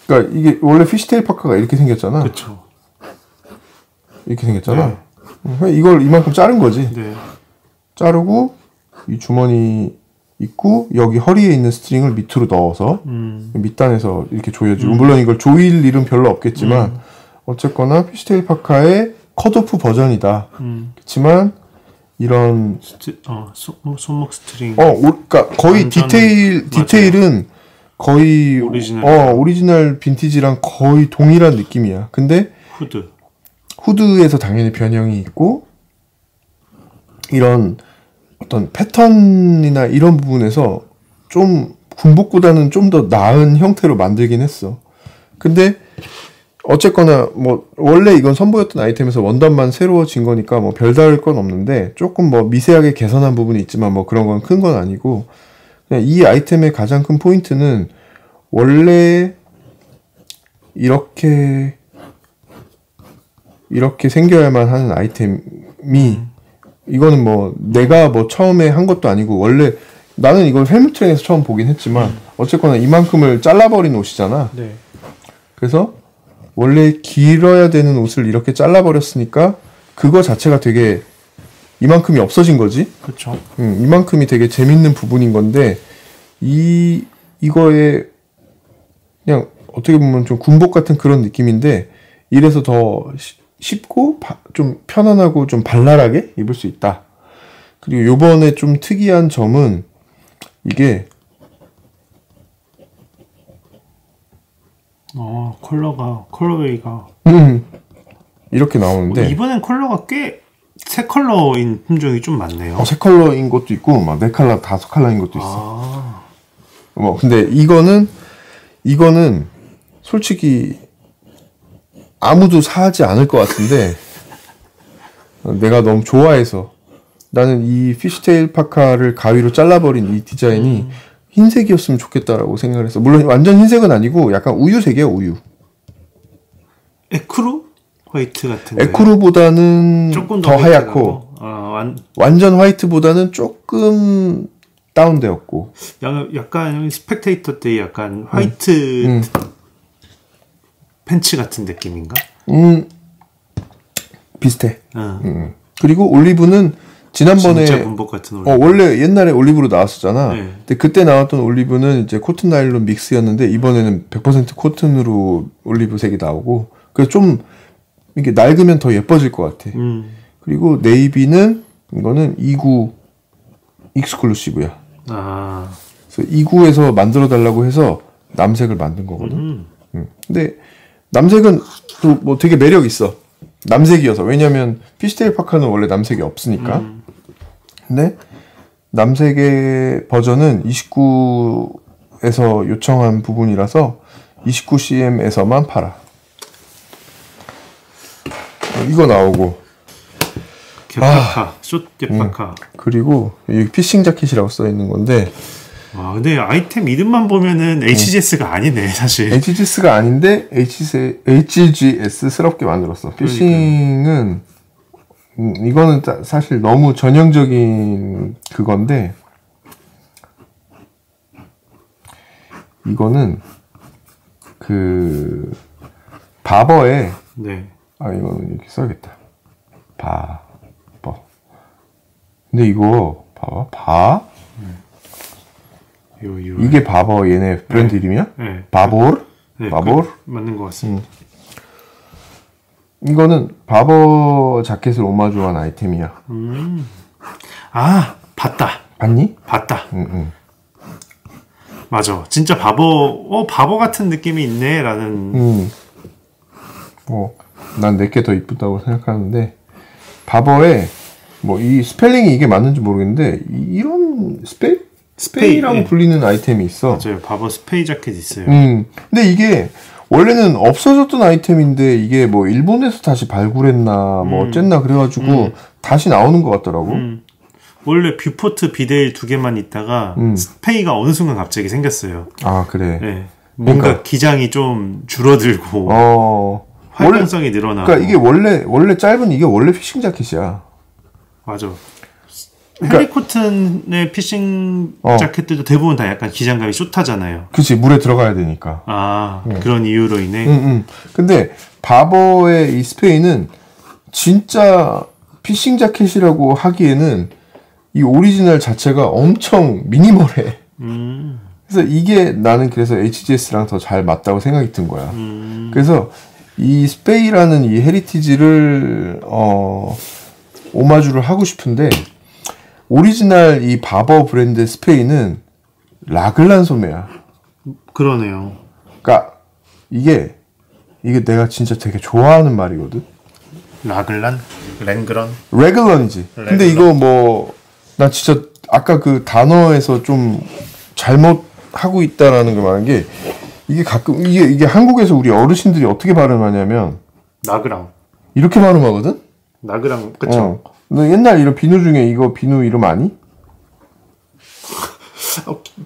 Speaker 2: 그러니까 이게 원래 피쉬테일 파카가 이렇게 생겼잖아.
Speaker 1: 그렇죠.
Speaker 2: 이렇게 생겼잖아. 네. 이걸 이만큼 자른 거지.
Speaker 1: 네.
Speaker 2: 자르고 이 주머니 있고 여기 허리에 있는 스트링을 밑으로 넣어서 밑단에서 이렇게 조여주고. 물론 이걸 조일 일은 별로 없겠지만 어쨌거나 피쉬테일 파카의 컷오프 버전이다. 그렇지만 이런
Speaker 1: 손목 스트링.
Speaker 2: 그러니까 거의 디테일은 거의 오리지널 빈티지랑 거의 동일한 느낌이야. 근데 후드에서 당연히 변형이 있고 이런 어떤 패턴이나 이런 부분에서 좀 군복보다는 좀 더 나은 형태로 만들긴 했어. 근데 어쨌거나 원래 이건 선보였던 아이템에서 원단만 새로워진 거니까 별다를 건 없는데 조금 미세하게 개선한 부분이 있지만 그런 건 큰 건 아니고, 그냥 이 아이템의 가장 큰 포인트는 원래 이렇게 생겨야만 하는 아이템이, 이거는 내가 처음에 한 것도 아니고 원래 나는 이걸 헬무트랭에서 처음 보긴 했지만 어쨌거나 이만큼을 잘라버린 옷이잖아.
Speaker 1: 네.
Speaker 2: 그래서 원래 길어야 되는 옷을 이렇게 잘라버렸으니까 그거 자체가 되게 이만큼이 없어진 거지.
Speaker 1: 그렇죠.
Speaker 2: 이만큼이 되게 재밌는 부분인 건데 이거에 그냥 어떻게 보면 좀 군복 같은 그런 느낌인데 이래서 더 쉽고 좀 편안하고 좀 발랄하게 입을 수 있다. 그리고 요번에 좀 특이한 점은 이게
Speaker 1: 컬러웨이가
Speaker 2: 이렇게 나오는데
Speaker 1: 이번엔 컬러가 꽤 새 컬러인 품종이 좀 많네요.
Speaker 2: 새 컬러인 것도 있고 막 4컬러, 5컬러인 것도 있어. 근데 이거는 솔직히 아무도 사지 않을 것 같은데 내가 너무 좋아해서 나는 이 피쉬테일 파카를 가위로 잘라버린 이 디자인이 흰색이었으면 좋겠다라고 생각을 했어. 물론 완전 흰색은 아니고 약간 우유색이야, 우유.
Speaker 1: 에크루? 화이트 같은 거예요?
Speaker 2: 에크루보다는 조금 더 하얗고 완전 화이트보다는 조금 다운되었고
Speaker 1: 약간 스펙테이터 때 약간 화이트 팬츠 같은 느낌인가?
Speaker 2: 비슷해. 그리고 올리브는 지난번에
Speaker 1: 진짜 군복 같은 올리브.
Speaker 2: 원래 옛날에 올리브로 나왔었잖아.
Speaker 1: 네.
Speaker 2: 근데 그때 나왔던 올리브는 이제 코튼 나일론 믹스였는데 이번에는 100% 코튼으로 올리브색이 나오고 그래서 좀 이게 낡으면 더 예뻐질 것 같아. 그리고 네이비는 이거는 2구 익스클루시브야. 그래서 2구에서 만들어 달라고 해서 남색을 만든 거거든. 근데 남색은 또 되게 매력 있어. 남색이어서. 왜냐면 피쉬테일 파카는 원래 남색이 없으니까. 근데 남색의 버전은 29에서 요청한 부분이라서 29cm에서만 팔아. 이거 나오고
Speaker 1: 겟파카, 숏 겟파카.
Speaker 2: 그리고 여기 피싱 자켓이라고 써 있는 건데.
Speaker 1: 와, 근데 아이템 이름만 보면은 HGS가 아니네, 사실.
Speaker 2: HGS가 아닌데 HGS스럽게 만들었어. 피싱은 이거는 사실 너무 전형적인 그건데, 이거는 그 바버에
Speaker 1: 네.
Speaker 2: 이거는 이렇게 써야겠다. 바버. 근데 이거 봐봐. 이게 바버 얘네 브랜드 이름이야?
Speaker 1: 네.
Speaker 2: 바볼?
Speaker 1: 네,
Speaker 2: 바볼?
Speaker 1: 맞는 것 같습니다.
Speaker 2: 이거는 바버 자켓을 오마주한 아이템이야.
Speaker 1: 아, 봤다.
Speaker 2: 봤니?
Speaker 1: 봤다. 맞아. 진짜 바보 같은 느낌이 있네, 라는.
Speaker 2: 난 내게 더 이쁘다고 생각하는데, 바버에, 이 스펠링이 이게 맞는지 모르겠는데, 이런 스페이라고
Speaker 1: 네.
Speaker 2: 불리는 아이템이 있어.
Speaker 1: 맞아요. 바버 스페이 자켓 있어요.
Speaker 2: 근데 이게, 원래는 없어졌던 아이템인데, 이게 일본에서 다시 발굴했나, 어쨌나, 그래가지고, 다시 나오는 것 같더라고.
Speaker 1: 원래 뷰포트 비데일 2개만 있다가 스페이가 어느 순간 갑자기 생겼어요.
Speaker 2: 아, 그래.
Speaker 1: 네. 뭔가 그러니까, 기장이 좀 줄어들고 활동성이 늘어나고.
Speaker 2: 그러니까 이게 원래 짧은 이게 원래 피싱 자켓이야.
Speaker 1: 맞아. 헬리코튼의 피싱 자켓들도 대부분 다 약간 기장감이 숏하잖아요.
Speaker 2: 그치, 물에 들어가야 되니까.
Speaker 1: 그런 이유로 인해.
Speaker 2: 근데 바버의 이 스페이는 진짜 피싱 자켓이라고 하기에는 이 오리지널 자체가 엄청 미니멀해. 그래서 이게 나는 그래서 HGS랑 더 잘 맞다고 생각이 든 거야. 그래서 이 스페이라는 이 헤리티지를 오마주를 하고 싶은데, 오리지널 이 바버 브랜드 스페이는 라글란 소매야.
Speaker 1: 그러네요.
Speaker 2: 그러니까 이게 내가 진짜 되게 좋아하는 말이거든.
Speaker 1: 라글란? 랭그런?
Speaker 2: 레글런이지. 근데 이거 나 진짜 아까 그 단어에서 좀 잘못 하고 있다라는 걸 말한 게, 이게 가끔 이게 한국에서 우리 어르신들이 어떻게 발음하냐면
Speaker 1: 나그랑
Speaker 2: 이렇게 발음하거든.
Speaker 1: 나그랑, 그쵸?
Speaker 2: 너 옛날 이런 비누 중에 이거 비누 이름 아니?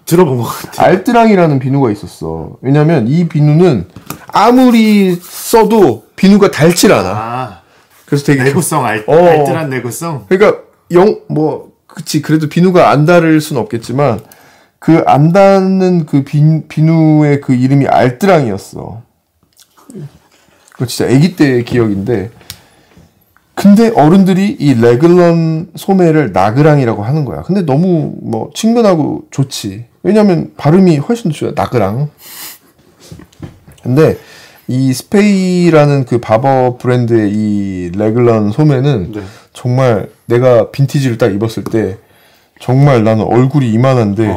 Speaker 1: 들어본 것 같아.
Speaker 2: 알뜨랑이라는 비누가 있었어. 왜냐면 이 비누는 아무리 써도 비누가 닳질 않아. 그래서 되게
Speaker 1: 내구성 알뜰한 내구성.
Speaker 2: 그러니까 그치, 그래도 비누가 안 닳을 순 없겠지만 그 안 닳는 그 비누의 그 이름이 알뜨랑이었어. 그거 진짜 아기 때의 기억인데, 근데 어른들이 이 레글런 소매를 나그랑이라고 하는 거야. 근데 너무 친근하고 좋지. 왜냐면 발음이 훨씬 좋아. 나그랑. 근데 이 스페이라는 그 바버 브랜드의 이 레글런 소매는 정말 내가 빈티지를 딱 입었을 때 정말 나는 얼굴이 이만한데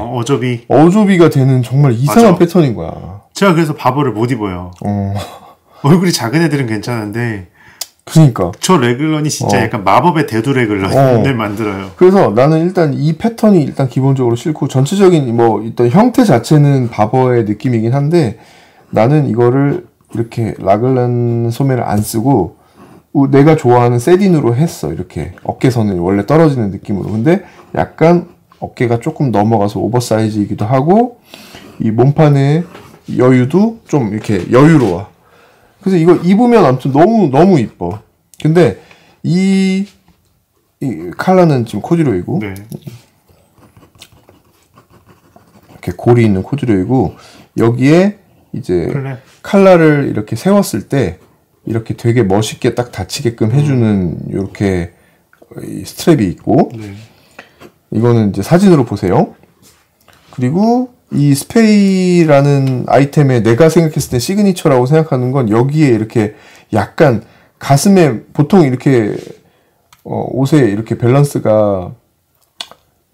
Speaker 2: 어조비가 되는 정말 이상한 패턴인 거야.
Speaker 1: 제가 그래서 바버를 못 입어요. 얼굴이 작은 애들은 괜찮은데,
Speaker 2: 그러니까
Speaker 1: 저 레글런이 진짜 약간 마법의 대두 레글런을 만들어요.
Speaker 2: 그래서 나는 일단 이 패턴이 일단 기본적으로 싫고, 전체적인 일단 형태 자체는 바버의 느낌이긴 한데, 나는 이거를 이렇게 라글란 소매를 안 쓰고 내가 좋아하는 세딘으로 했어. 이렇게 어깨선을 원래 떨어지는 느낌으로. 근데 약간 어깨가 조금 넘어가서 오버사이즈이기도 하고, 이 몸판의 여유도 좀 이렇게 여유로워. 그래서 이거 입으면 아무튼 너무 이뻐. 근데 이 컬러는 지금 코듀로이고, 이렇게 골이 있는 코듀로이고, 여기에 이제 컬러를 이렇게 세웠을 때 이렇게 되게 멋있게 딱 닫히게끔 해주는 이렇게 스트랩이 있고, 이거는 이제 사진으로 보세요. 그리고 이 스페이라는 아이템의 내가 생각했을 때 시그니처라고 생각하는 건, 여기에 이렇게 약간 가슴에 보통 이렇게 옷에 이렇게 밸런스가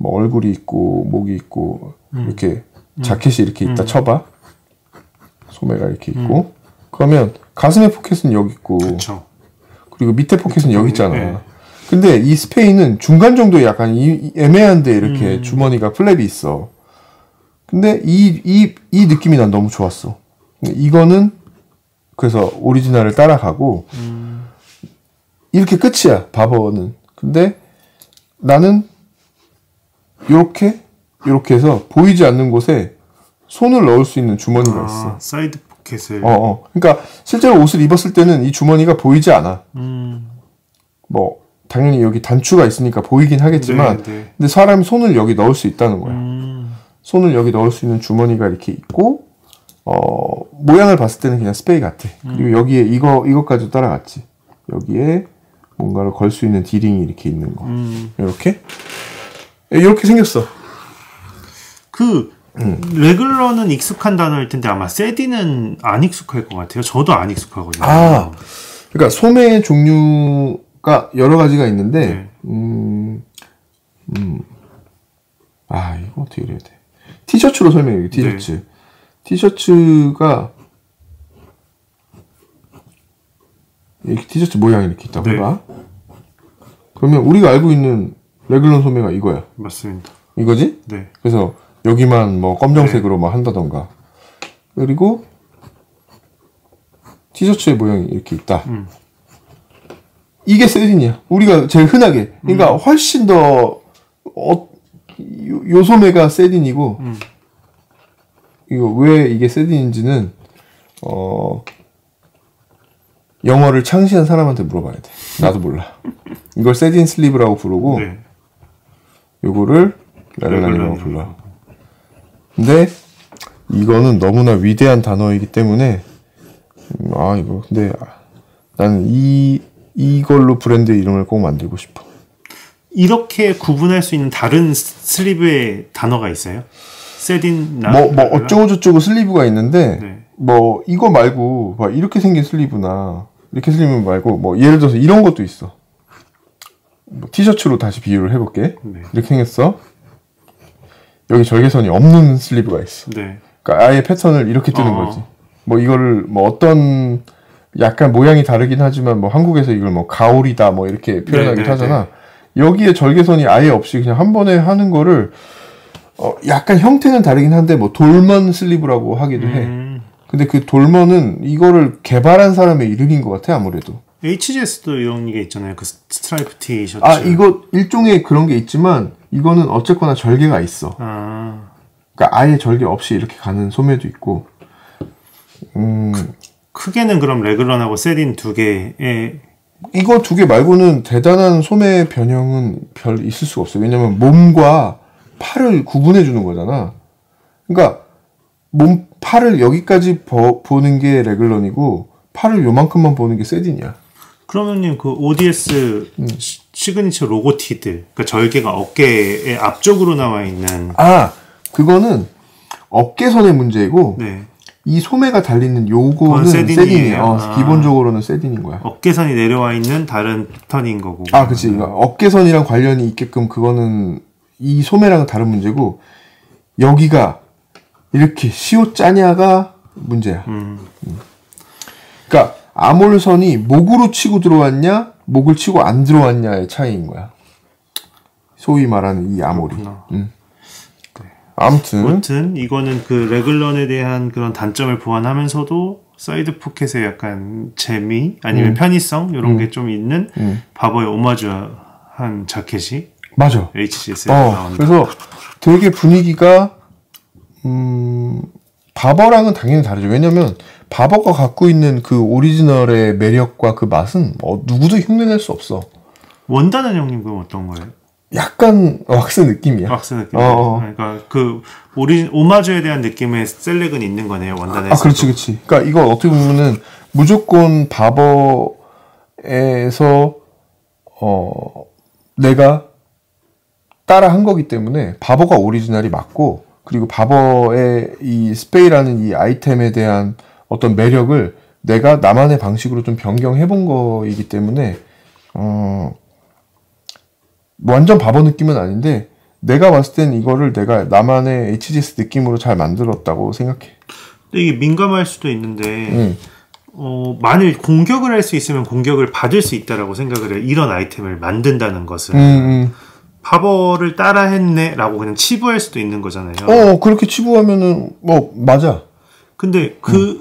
Speaker 2: 얼굴이 있고 목이 있고 이렇게 자켓이 이렇게 있다 쳐봐. 소매가 이렇게 있고, 그러면 가슴의 포켓은 여기 있고,
Speaker 1: 그쵸.
Speaker 2: 그리고 밑에 포켓은 여기 있잖아. 근데 이 스페이는 중간 정도에 약간 애매한데 이렇게 주머니가 플랩이 있어. 근데 이 느낌이 난 너무 좋았어. 이거는 그래서 오리지널을 따라가고, 이렇게 끝이야, 바버는. 근데 나는 요렇게 해서 보이지 않는 곳에 손을 넣을 수 있는 주머니가 있어.
Speaker 1: 사이드 포켓을.
Speaker 2: 그러니까 실제로 옷을 입었을 때는 이 주머니가 보이지 않아. 뭐 당연히 여기 단추가 있으니까 보이긴 하겠지만, 근데 사람이 손을 여기 넣을 수 있다는 거야. 손을 여기 넣을 수 있는 주머니가 이렇게 있고, 모양을 봤을 때는 그냥 스페이 같아. 그리고 여기에 이것까지 따라갔지. 여기에 뭔가를 걸 수 있는 디링이 이렇게 있는 거. 이렇게 생겼어.
Speaker 1: 레귤러는 익숙한 단어일 텐데 아마 세디는 안 익숙할 것 같아요. 저도 안 익숙하거든요.
Speaker 2: 그러니까 소매 종류가 여러 가지가 있는데, 이거 어떻게 해야 돼? 티셔츠로 설명해. 티셔츠. 티셔츠가 이렇게 티셔츠 모양이 이렇게 있다고 해봐. 그러면 우리가 알고 있는 레귤러 소매가 이거야.
Speaker 1: 맞습니다.
Speaker 2: 이거지?
Speaker 1: 네.
Speaker 2: 그래서 여기만 뭐 검정색으로 막 한다던가. 그리고 티셔츠의 모양이 이렇게 있다. 이게 세딘이야. 우리가 제일 흔하게. 그러니까 훨씬 더 요 소매가 세딘이고, 이거 왜 이게 세딘인지는 영어를 창시한 사람한테 물어봐야 돼. 나도 몰라. 이걸 세딘 슬리브라고 부르고, 요거를 레귤런이라고 불러. 근데 이거는 너무나 위대한 단어이기 때문에 근데 나는 이걸로 브랜드 이름을 꼭 만들고 싶어.
Speaker 1: 이렇게 구분할 수 있는 다른 슬리브의 단어가 있어요? 세딘
Speaker 2: 뭐 어쩌고 저쩌고 슬리브가 있는데 뭐 이거 말고 이렇게 생긴 슬리브나 이렇게 슬리브 말고 뭐 예를 들어서 이런 것도 있어. 뭐 티셔츠로 다시 비유를 해볼게. 이렇게 생겼어. 여기 절개선이 없는 슬리브가 있어. 그러니까 아예 패턴을 이렇게 뜨는 거지. 뭐 이거를 뭐 어떤 약간 모양이 다르긴 하지만 뭐 한국에서 이걸 뭐 가오리다 뭐 이렇게 표현하기도 하잖아. 여기에 절개선이 아예 없이 그냥 한 번에 하는 거를 약간 형태는 다르긴 한데 뭐 돌먼 슬리브라고 하기도 해. 근데 그 돌먼은 이거를 개발한 사람의 이름인 것 같아 아무래도.
Speaker 1: HGS도 이런 게 있잖아요. 그 스트라이프 티셔츠.
Speaker 2: 이거 일종의 그런 게 있지만 이거는 어쨌거나 절개가 있어. 그러니까 아예 절개 없이 이렇게 가는 소매도 있고.
Speaker 1: 크게는 그럼 레귤런하고 세딘 두 개의
Speaker 2: 이거 두 개 말고는 대단한 소매 변형은 별 있을 수가 없어요. 왜냐면 몸과 팔을 구분해 주는 거잖아. 그러니까 팔을 여기까지 보는 게 레귤런이고 팔을 요만큼만 보는 게 세딘이야.
Speaker 1: 그러면님 그 ODS 시그니처 로고 티들, 그러니까 절개가 어깨의 앞쪽으로 나와 있는.
Speaker 2: 그거는 어깨선의 문제이고. 이 소매가 달리는 요거는 세딘이야. 기본적으로는 세딘인 거야.
Speaker 1: 어깨선이 내려와 있는 다른 패턴인 거고.
Speaker 2: 그치. 그러니까 어깨선이랑 관련이 있게끔 그거는 이 소매랑은 다른 문제고, 여기가 이렇게 시옷짜냐가 문제야. 그러니까 아몰선이 목으로 치고 들어왔냐, 목을 치고 안 들어왔냐의 차이인 거야. 소위 말하는 이 아몰이. 아무튼
Speaker 1: 이거는 그 레귤런에 대한 그런 단점을 보완하면서도 사이드 포켓의 약간 재미 아니면 편의성 이런 게 좀 있는 바버의 오마주한 자켓이
Speaker 2: 맞아.
Speaker 1: HGS에 나온다.
Speaker 2: 그래서 되게 분위기가 바버랑은 당연히 다르죠. 왜냐면 바버가 갖고 있는 그 오리지널의 매력과 그 맛은 누구도 흉내낼 수 없어.
Speaker 1: 원단은 형님 그럼 어떤 거예요?
Speaker 2: 약간 왁스 느낌이야.
Speaker 1: 왁스 느낌. 그러니까 그 오마주에 대한 느낌의 셀렉은 있는 거네요. 원단에서.
Speaker 2: 그렇지. 그러니까 이거 어떻게 보면은 무조건 바버에서 내가 따라 한 거기 때문에 바버가 오리지널이 맞고, 그리고 바버의 이 스페이라는 이 아이템에 대한 어떤 매력을 내가 나만의 방식으로 좀 변경해 본 거이기 때문에 완전 바보 느낌은 아닌데 내가 봤을 땐 이거를 내가 나만의 HGS 느낌으로 잘 만들었다고 생각해.
Speaker 1: 근데 이게 민감할 수도 있는데 만일 공격을 할 수 있으면 공격을 받을 수 있다라고 생각을 해요. 이런 아이템을 만든다는 것은 바버를 따라했네 라고 그냥 치부할 수도 있는 거잖아요.
Speaker 2: 그렇게 치부하면은 맞아.
Speaker 1: 근데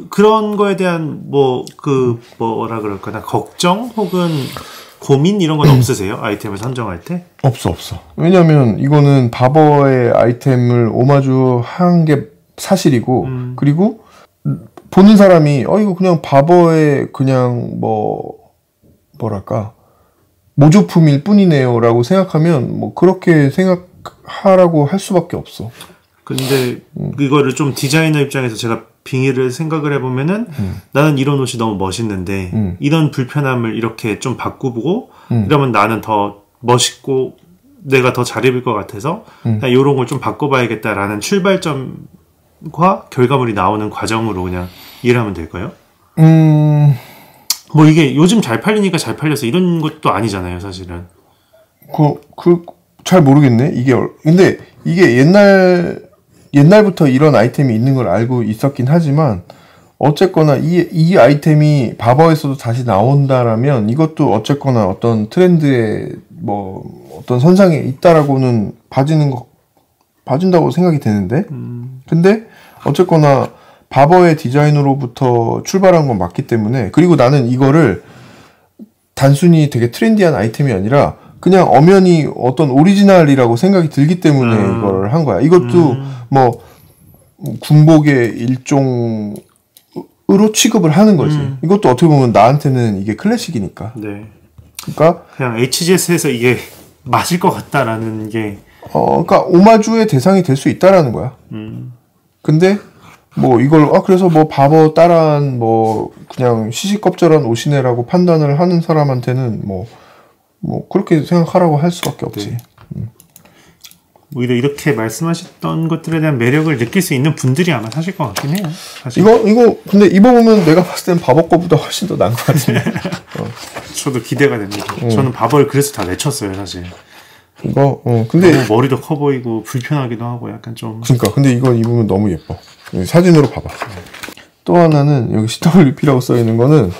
Speaker 1: 그런 거에 대한 뭐라 그럴까나 걱정 혹은 고민 이런 건 없으세요? 아이템을 선정할 때?
Speaker 2: 없어. 왜냐면 이거는 바버의 아이템을 오마주 한 게 사실이고 그리고 보는 사람이 이거 그냥 바버의 그냥 뭐랄까 모조품일 뿐이네요라고 생각하면 뭐 그렇게 생각하라고 할 수밖에 없어.
Speaker 1: 근데 이거를 좀 디자이너 입장에서 제가 빙의를 생각을 해보면은 나는 이런 옷이 너무 멋있는데 이런 불편함을 이렇게 좀 바꾸고 이러면 나는 더 멋있고 내가 더 잘 입을 것 같아서 이런 걸 좀 바꿔봐야겠다라는 출발점과 결과물이 나오는 과정으로 그냥 이해하면 될까요? 뭐 이게 요즘 잘 팔리니까 잘 팔려서 이런 것도 아니잖아요, 사실은.
Speaker 2: 잘 모르겠네. 근데 이게 옛날부터 이런 아이템이 있는 걸 알고 있었긴 하지만 어쨌거나 이 아이템이 바버에서도 다시 나온다라면 이것도 어쨌거나 어떤 트렌드에 뭐 어떤 선상에 있다라고는 봐준다고 생각이 되는데 근데 어쨌거나 바버의 디자인으로부터 출발한 건 맞기 때문에 그리고 나는 이거를 단순히 되게 트렌디한 아이템이 아니라 그냥 엄연히 어떤 오리지널이라고 생각이 들기 때문에 이걸 한 거야. 이것도 뭐 군복의 일종으로 취급을 하는 거지. 이것도 어떻게 보면 나한테는 이게 클래식이니까.
Speaker 1: 네.
Speaker 2: 그러니까
Speaker 1: 그냥 HGS에서 이게 맞을 것 같다라는 게
Speaker 2: 그러니까 오마주의 대상이 될 수 있다라는 거야. 근데 뭐 이걸 그래서 뭐 바보 따라한 뭐 그냥 시시껍절한 옷이네라고 판단을 하는 사람한테는 뭐 그렇게 생각하라고 할 수밖에 없지.
Speaker 1: 네. 오히려 이렇게 말씀하셨던 것들에 대한 매력을 느낄 수 있는 분들이 아마 사실 것 같긴 해요. 사실.
Speaker 2: 이거 근데 입어보면 내가 봤을 땐 바버 거보다 훨씬 더 나은 것 같은데.
Speaker 1: 저도 기대가 됩니다. 저는 바버를 그래서 다 내쳤어요, 사실.
Speaker 2: 근데
Speaker 1: 너무 머리도 커 보이고 불편하기도 하고 약간 좀.
Speaker 2: 그러니까 근데 이거 입으면 너무 예뻐. 사진으로 봐봐. 또 하나는 여기 CWP라고 써 있는 거는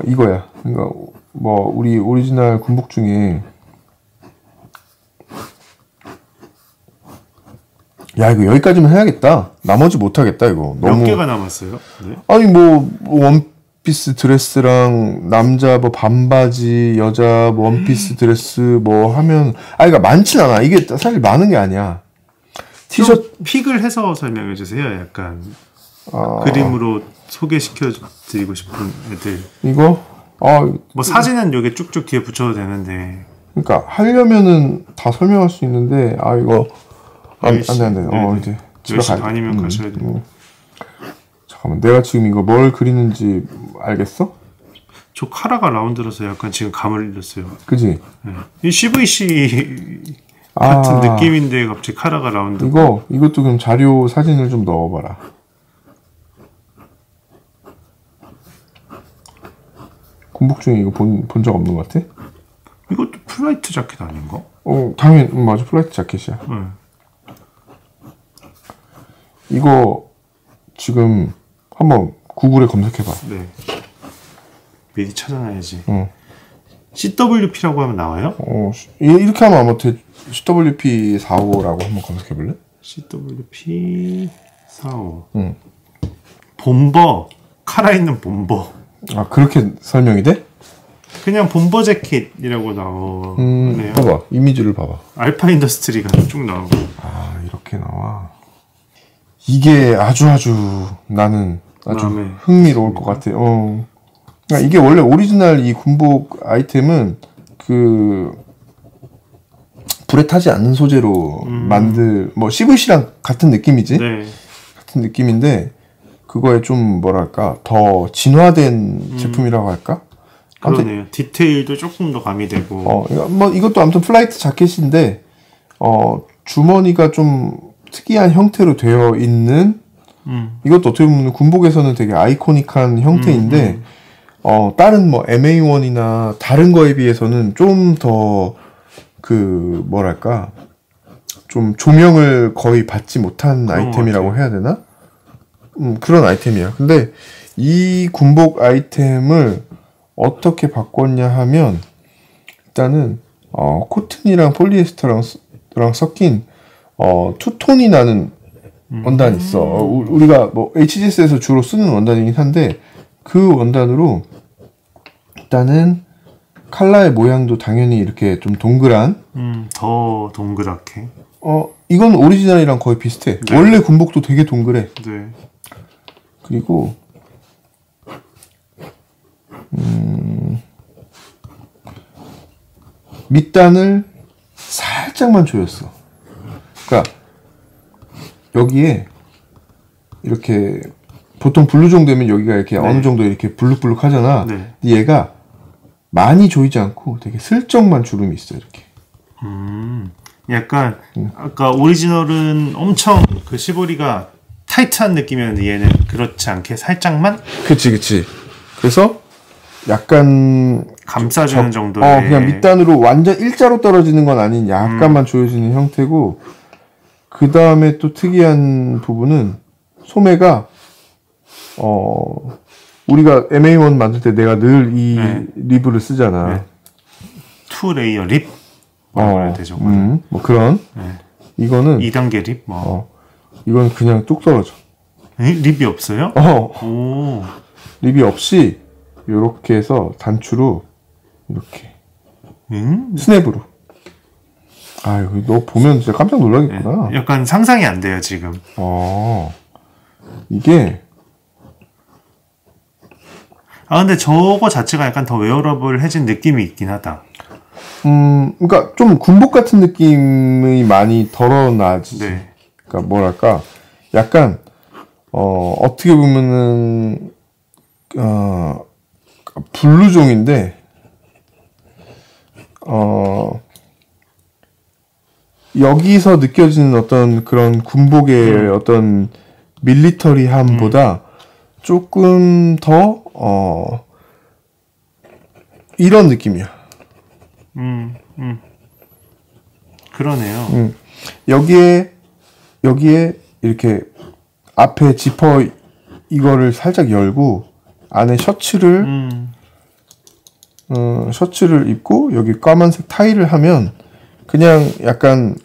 Speaker 2: 이거야. 그러니까 뭐 우리 오리지널 군복 중에 야 이거 여기까지만 해야겠다. 나머지 못하겠다 이거.
Speaker 1: 몇 개가 남았어요? 네.
Speaker 2: 아니 뭐 원피스 드레스랑 남자 뭐 반바지 여자 뭐 원피스 드레스 뭐 하면 그러니까 많진 않아. 이게 사실 많은 게 아니야.
Speaker 1: 티셔츠 픽을 해서 설명해 주세요. 약간 그림으로 소개시켜 드리고 싶은 애들.
Speaker 2: 이거
Speaker 1: 뭐 사진은 여기 쭉쭉 뒤에 붙여도 되는데.
Speaker 2: 그러니까 하려면은 다 설명할 수 있는데 이거 안 돼. 이제 집에
Speaker 1: 10시 반이면 가셔야 돼.
Speaker 2: 잠깐만, 내가 지금 이거 뭘 그리는지 알겠어?
Speaker 1: 저 카라가 라운드라서 약간 지금 감을 잃었어요.
Speaker 2: 그지?
Speaker 1: 네. 이 CVC 같은 느낌인데 갑자기 카라가 라운드.
Speaker 2: 이것도 그럼 자료 사진을 좀 넣어봐라. 군복 중에 이거 본 적 없는 것 같아?
Speaker 1: 이것도 플라이트 자켓 아닌가?
Speaker 2: 당연히 맞아, 플라이트 자켓이야. 이거 지금 한번 구글에 검색해봐.
Speaker 1: 네. 미리 찾아놔야지. CWP라고 하면 나와요?
Speaker 2: 이렇게 하면 아마 CWP 45라고 한번 검색해볼래?
Speaker 1: CWP 45. bomber 카라 있는 bomber.
Speaker 2: 그렇게 설명이 돼?
Speaker 1: 그냥 bomber 재킷이라고 나오네요.
Speaker 2: 봐봐, 이미지를 봐봐.
Speaker 1: 알파 인더스트리가 쭉 나오고.
Speaker 2: 이렇게 나와. 이게 아주 나는 아주 흥미로울 것 같아. 그러니까 이게 원래 오리지널 이 군복 아이템은 불에 타지 않는 소재로 뭐 CVC랑 같은 느낌이지.
Speaker 1: 네.
Speaker 2: 같은 느낌인데 그거에 좀 뭐랄까 더 진화된 제품이라고 할까?
Speaker 1: 그러네요. 디테일도 조금 더 가미되고.
Speaker 2: 뭐 이것도 아무튼 플라이트 자켓인데 주머니가 좀 특이한 형태로 되어 있는 이것도 어떻게 보면 군복에서는 되게 아이코닉한 형태인데 다른 뭐 MA1이나 다른 거에 비해서는 좀 더 뭐랄까 좀 조명을 거의 받지 못한 아이템이라고 해야 되나? 그런 아이템이야. 근데 이 군복 아이템을 어떻게 바꿨냐 하면 일단은 코튼이랑 폴리에스터랑 섞인 투톤이 나는 원단이 있어. 우리가 뭐 HGS에서 주로 쓰는 원단이긴 한데 그 원단으로 일단은 칼라의 모양도 당연히 이렇게 좀 동그란.
Speaker 1: 더 동그랗게.
Speaker 2: 이건 오리지널이랑 거의 비슷해. 네. 원래 군복도 되게 동그래.
Speaker 1: 네.
Speaker 2: 그리고 밑단을 살짝만 조였어. 그러니까 여기에 이렇게 보통 블루종 되면 여기가 이렇게 네. 어느 정도 이렇게 블룩블룩 하잖아. 네. 근데 얘가 많이 조이지 않고 되게 슬쩍만 주름이 있어 이렇게.
Speaker 1: 약간 아까 오리지널은 엄청 그 시보리가 타이트한 느낌이었는데 얘는 그렇지 않게 살짝만.
Speaker 2: 그치. 그래서 약간
Speaker 1: 감싸주는 정도의.
Speaker 2: 그냥 밑단으로 완전 일자로 떨어지는 건 아닌 약간만 조여지는 형태고. 그 다음에 또 특이한 부분은 소매가 우리가 MA1 만들 때 내가 늘 이 네. 리브를 쓰잖아. 네.
Speaker 1: 투 레이어 립? 뭐라고 해야 되죠?
Speaker 2: 뭐 그런. 네. 이거는
Speaker 1: 2단계 립?
Speaker 2: 이건 그냥 뚝 떨어져.
Speaker 1: 립이 없어요?
Speaker 2: 오. 립이 없이 요렇게 해서 단추로 이렇게 스냅으로. 아유, 너 보면 진짜 깜짝 놀라겠구나.
Speaker 1: 네. 약간 상상이 안 돼요 지금.
Speaker 2: 이게
Speaker 1: 근데 저거 자체가 약간 더 웨어러블해진 느낌이 있긴 하다.
Speaker 2: 그러니까 좀 군복 같은 느낌이 많이 덜어나지.
Speaker 1: 네.
Speaker 2: 그러니까 뭐랄까, 약간 어떻게 보면은 블루종인데 여기서 느껴지는 어떤 그런 군복의 어떤 밀리터리함보다 조금 더 이런 느낌이야.
Speaker 1: 그러네요.
Speaker 2: 여기에 이렇게 앞에 지퍼 이거를 살짝 열고 안에 셔츠를 입고 여기 까만색 타이를 하면 그냥 약간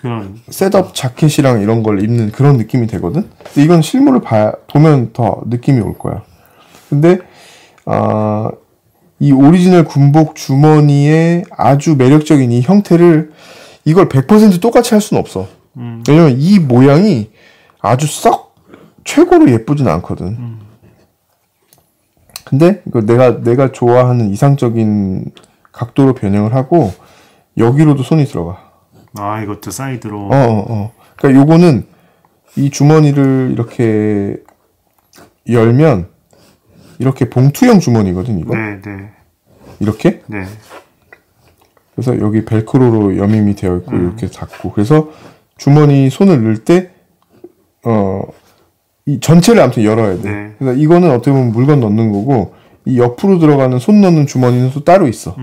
Speaker 2: 셋업 자켓이랑 이런 걸 입는 그런 느낌이 되거든. 근데 이건 실물을 보면 더 느낌이 올 거야. 근데 이 오리지널 군복 주머니의 아주 매력적인 이 형태를 이걸 100% 똑같이 할 수는 없어. 왜냐면 이 모양이 아주 썩 최고로 예쁘진 않거든. 근데 이거 내가 좋아하는 이상적인 각도로 변형을 하고 여기로도 손이 들어가.
Speaker 1: 이것도 사이드로.
Speaker 2: 그러니까 요거는 이 주머니를 이렇게 열면 이렇게 봉투형 주머니거든, 이거.
Speaker 1: 네.
Speaker 2: 이렇게?
Speaker 1: 네.
Speaker 2: 그래서 여기 벨크로로 여밈이 되어 있고 이렇게 닫고. 그래서 주머니 손을 넣을 때 이 전체를 아무튼 열어야 돼.
Speaker 1: 네.
Speaker 2: 그래서 이거는 어떻게 보면 물건 넣는 거고 이 옆으로 들어가는 손 넣는 주머니는 또 따로 있어.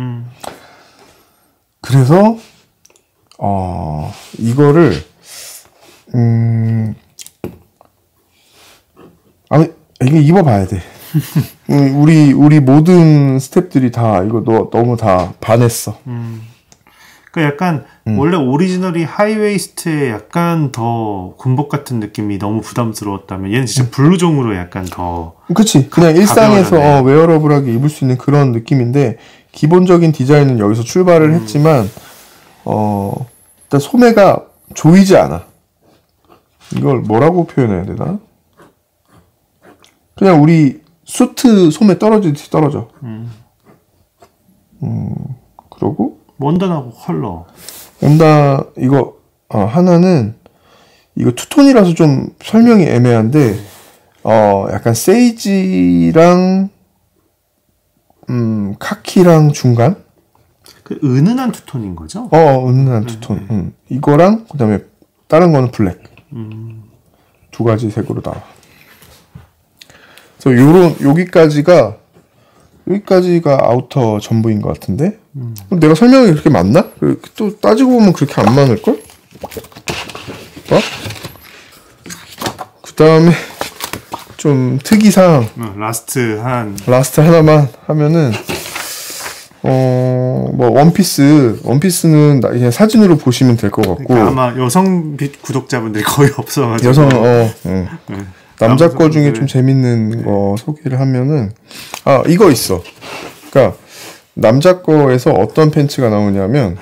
Speaker 2: 그래서 이거를 이거 입어봐야 돼. 우리 모든 스태프들이 다 이거 너무 다 반했어.
Speaker 1: 그러니까 약간 원래 오리지널이 하이웨이스트에 약간 더 군복 같은 느낌이 너무 부담스러웠다면 얘는 진짜 블루종으로 약간 더.
Speaker 2: 그치. 그냥 일상에서 웨어러블하게 입을 수 있는 그런 느낌인데 기본적인 디자인은 여기서 출발을 했지만 일단 소매가 조이지 않아. 이걸 뭐라고 표현해야 되나? 그냥 우리 수트 소매 떨어지듯이 떨어져. 그러고
Speaker 1: 원단하고 컬러.
Speaker 2: 원단 이거 하나는 이거 투톤이라서 좀 설명이 애매한데 약간 세이지랑 카키랑 중간?
Speaker 1: 그 은은한 투톤인 거죠?
Speaker 2: 은은한 투톤. 이거랑 그다음에 다른 거는 블랙. 두 가지 색으로 나와. 그래서 여기까지가 아우터 전부인 것 같은데. 내가 설명이 그렇게 맞나? 또 따지고 보면 그렇게 안 많을걸? 그 다음에 좀 특이사항.
Speaker 1: 라스트
Speaker 2: 하나만 하면은 뭐 원피스는 그냥 사진으로 보시면 될 것 같고.
Speaker 1: 그러니까 아마 여성 구독자분들이 거의 없어가지고.
Speaker 2: 남자 거 중에 좀 재밌는 거 소개를 하면은 이거 있어. 그러니까 남자 거에서 어떤 팬츠가 나오냐면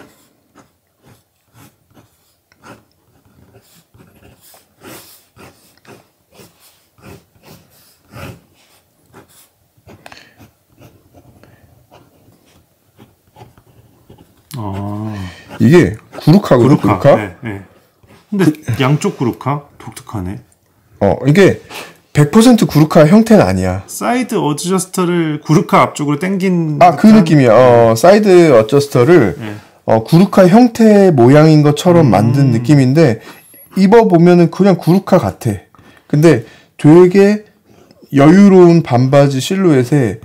Speaker 2: 이게 구루카거든. 구루카.
Speaker 1: 네, 네. 근데 양쪽 구루카 독특하네.
Speaker 2: 이게 100% 구루카 형태는 아니야.
Speaker 1: 사이드 어드저스터를 구루카 앞쪽으로 당긴
Speaker 2: 그 느낌이야. 사이드 어드저스터를 구루카 형태 모양인 것처럼 만든 느낌인데 입어보면은 그냥 구루카 같아. 근데 되게 여유로운 반바지 실루엣에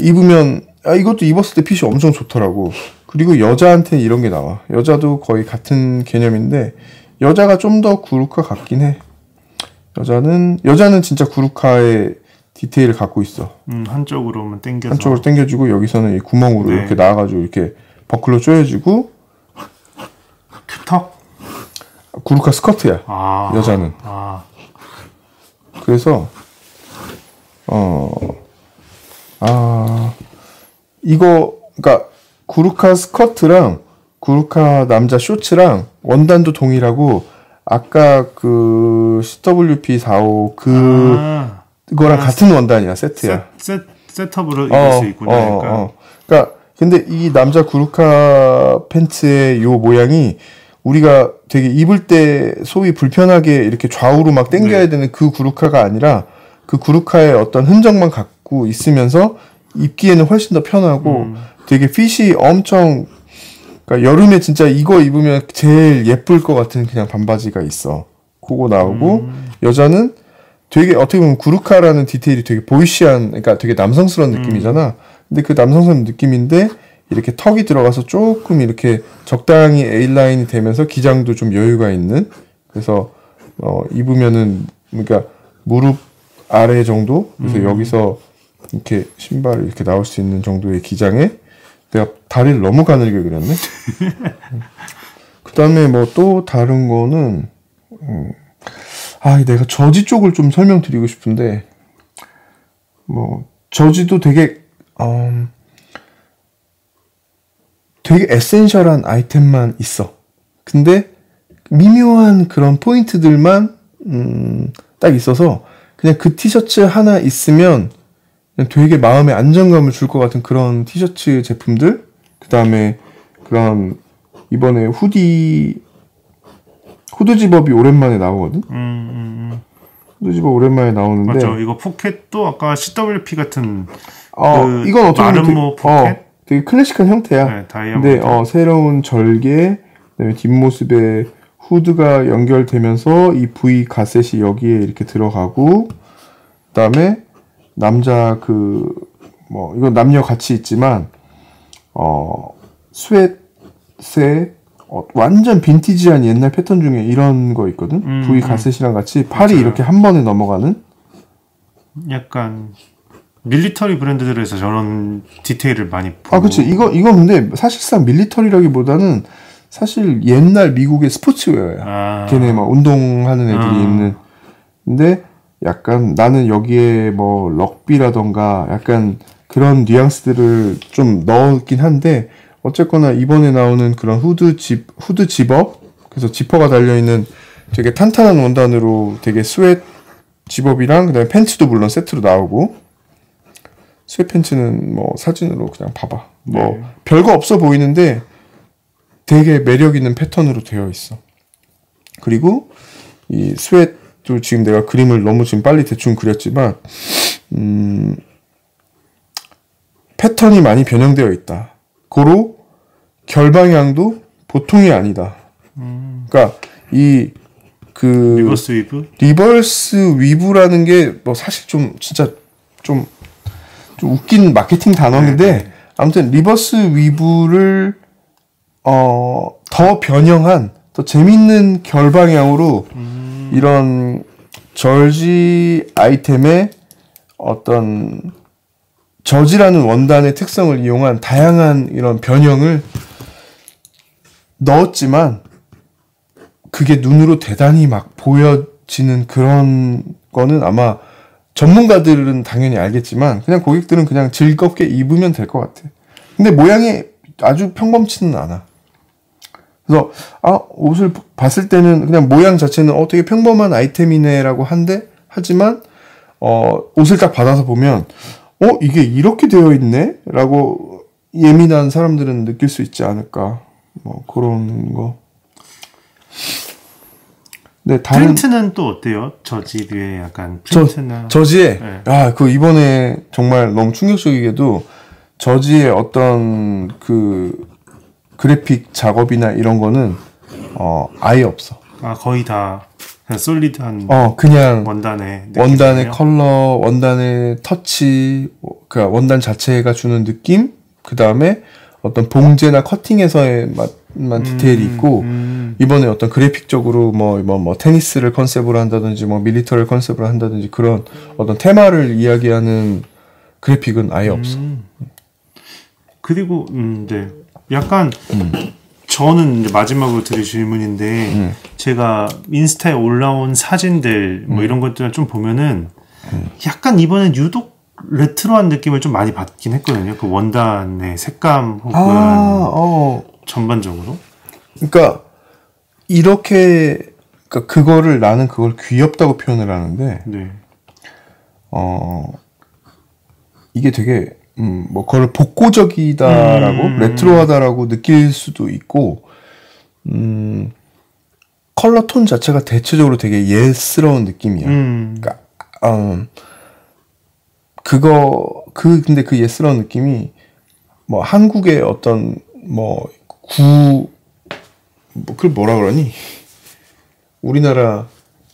Speaker 2: 입으면 이것도 입었을 때 핏이 엄청 좋더라고. 그리고 여자한테 이런 게 나와. 여자도 거의 같은 개념인데 여자가 좀 더 구루카 같긴 해. 여자는 진짜 구루카의 디테일을 갖고 있어.
Speaker 1: 한쪽으로만 당겨서.
Speaker 2: 한쪽으로 당겨주고 여기서는 이 구멍으로 이렇게 나와가지고 이렇게 버클로 조여주고.
Speaker 1: 큐턱?
Speaker 2: 구루카 스커트야. 여자는. 그래서 이거 그러니까 구루카 스커트랑 구루카 남자 쇼츠랑 원단도 동일하고 아까 그 CWP45 그거랑 같은 원단이야. 세트야.
Speaker 1: 셋업으로 입을 수 있구나.
Speaker 2: 그러니까 근데 이 남자 구루카 팬츠의 요 모양이 우리가 되게 입을 때 소위 불편하게 이렇게 좌우로 막 당겨야 되는 그 구루카가 아니라 그 구루카의 어떤 흔적만 갖고 있으면서 입기에는 훨씬 더 편하고 되게 핏이 엄청 그러니까 여름에 진짜 이거 입으면 제일 예쁠 것 같은 그냥 반바지가 있어. 그거 나오고 여자는 되게 어떻게 보면 구루카라는 디테일이 되게 보이시한 그러니까 되게 남성스러운 느낌이잖아. 근데 그 남성스러운 느낌인데 이렇게 턱이 들어가서 조금 이렇게 적당히 A라인이 되면서 기장도 좀 여유가 있는 그래서 입으면은 그러니까 무릎 아래 정도 그래서 여기서 이렇게 신발이 이렇게 나올 수 있는 정도의 기장에 내가 다리를 너무 가늘게 그렸네. 그 다음에 뭐 또 다른 거는 내가 저지 쪽을 좀 설명드리고 싶은데 뭐 저지도 되게 되게 에센셜한 아이템만 있어. 근데 미묘한 그런 포인트들만 딱 있어서 그냥 그 티셔츠 하나 있으면 그냥 되게 마음에 안정감을 줄 것 같은 그런 티셔츠 제품들. 그 다음에 그런 이번에 후드 집업이 오랜만에 나오거든. 후드 집업 오랜만에 나오는데.
Speaker 1: 맞죠. 이거 포켓도 아까 CWP 같은.
Speaker 2: 이건 어떻게
Speaker 1: 마름모 포켓.
Speaker 2: 되게 클래식한 형태야.
Speaker 1: 네, 다이아몬드.
Speaker 2: 근데 새로운 절개, 그다음에 뒷모습에 후드가 연결되면서 이 V 가셋이 여기에 이렇게 들어가고, 그다음에 남자 이건 남녀 같이 있지만 스웨트에 완전 빈티지한 옛날 패턴 중에 이런 거 있거든. V 가셋이랑 같이 팔이 맞아요. 이렇게 한 번에 넘어가는.
Speaker 1: 약간 밀리터리 브랜드들에서 저런 디테일을 많이 보고.
Speaker 2: 그치. 이거 근데 사실상 밀리터리라기보다는 사실 옛날 미국의 스포츠웨어야. 걔네 막 운동하는 애들이 입는. 근데 약간 나는 여기에 뭐 럭비라던가 약간 그런 뉘앙스들을 좀 넣었긴 한데 어쨌거나 이번에 나오는 그런 후드 집업 그래서 지퍼가 달려있는 되게 탄탄한 원단으로 되게 스웨트 집업이랑 그다음에 팬츠도 물론 세트로 나오고 스웨트 팬츠는 뭐 사진으로 그냥 봐봐 뭐 별거 없어 보이는데 되게 매력 있는 패턴으로 되어 있어. 그리고 이 스웨트도 지금 내가 그림을 너무 지금 빨리 대충 그렸지만 패턴이 많이 변형되어 있다. 고로 결방향도 보통이 아니다. 그러니까
Speaker 1: 리버스 위브?
Speaker 2: 리버스 위브라는 게 뭐 사실 좀 진짜 좀 웃긴 마케팅 단어인데 아무튼 리버스 위브를 더 변형한 더 재밌는 결방향으로 이런 저지 아이템의 어떤 저지라는 원단의 특성을 이용한 다양한 이런 변형을 넣었지만 그게 눈으로 대단히 막 보여지는 그런 거는 아마 전문가들은 당연히 알겠지만 그냥 고객들은 그냥 즐겁게 입으면 될 것 같아. 근데 모양이 아주 평범치는 않아. 그래서 옷을 봤을 때는 그냥 모양 자체는 되게 평범한 아이템이네라고 하지만 옷을 딱 받아서 보면 이게 이렇게 되어 있네? 라고 예민한 사람들은 느낄 수 있지 않을까. 뭐 그런 거.
Speaker 1: 네, 프린트는 또 어때요? 저지 뒤에 약간 프린트나
Speaker 2: 저지에 네. 그 이번에 정말 너무 충격적이게도 저지의 어떤 그 그래픽 작업이나 이런 거는 아예 없어.
Speaker 1: 거의 다 그냥 솔리드한
Speaker 2: 그냥
Speaker 1: 원단의
Speaker 2: 컬러, 원단의 터치, 그 원단 자체가 주는 느낌, 그 다음에 어떤 봉제나 커팅에서의 만 디테일이 있고 이번에 어떤 그래픽적으로 뭐 테니스를 컨셉으로 한다든지 뭐 밀리터리를 컨셉으로 한다든지 그런 어떤 테마를 이야기하는 그래픽은 아예 없어.
Speaker 1: 그리고 네. 약간 저는 이제 마지막으로 드릴 질문인데 제가 인스타에 올라온 사진들 뭐 이런 것들을 좀 보면은 약간 이번엔 유독 레트로한 느낌을 좀 많이 받긴 했거든요. 그 원단의 색감 혹은 전반적으로.
Speaker 2: 그러니까 이렇게 그거를 나는 그걸 귀엽다고 표현을 하는데
Speaker 1: 네.
Speaker 2: 이게 되게 뭐 그걸 복고적이다라고 레트로하다라고 느낄 수도 있고 컬러 톤 자체가 대체적으로 되게 옛스러운 느낌이야. 그러니까 근데 그 옛스러운 느낌이 뭐 한국의 어떤 그걸 뭐라 그러니? 우리나라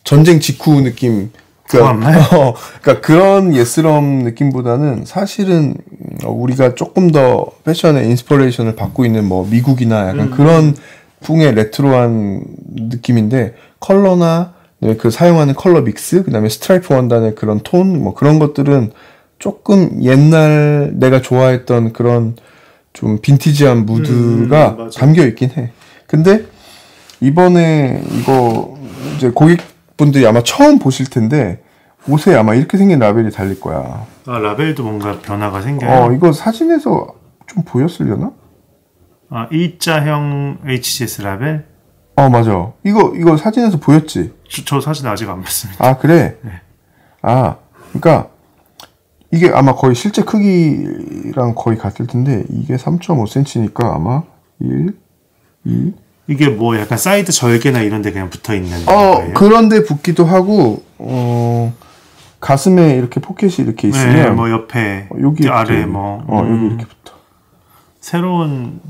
Speaker 2: 전쟁 직후 느낌. 그러니까 그런 예스러움 느낌보다는 사실은 우리가 조금 더 패션의 인스피레이션을 받고 있는 뭐 미국이나 약간 그런 풍의 레트로한 느낌인데 컬러나 그 사용하는 컬러 믹스, 그다음에 스트라이프 원단의 그런 톤, 뭐 그런 것들은 조금 옛날 내가 좋아했던 그런 좀 빈티지한 무드가 담겨 있긴 해. 근데 이번에 이거 이제 고객분들이 아마 처음 보실 텐데 옷에 아마 이렇게 생긴 라벨이 달릴 거야.
Speaker 1: 라벨도 뭔가 변화가 생겨요?
Speaker 2: 이거 사진에서 좀 보였으려나?
Speaker 1: E자형 HGS 라벨?
Speaker 2: 맞아. 이거 사진에서 보였지?
Speaker 1: 저 사진 아직 안 봤습니다.
Speaker 2: 그래?
Speaker 1: 네.
Speaker 2: 그러니까 이게 아마 거의 실제 크기랑 거의 같을 텐데 이게 3.5cm니까 아마 1, 2
Speaker 1: 이게 뭐 약간 사이드 절개나 이런 데 그냥 붙어 있는 거예요?
Speaker 2: 그런 데 붙기도 하고 가슴에 이렇게 포켓이 이렇게 있으면
Speaker 1: 네, 뭐 옆에 여기 아래 뭐
Speaker 2: 여기 이렇게 붙어.
Speaker 1: 새로운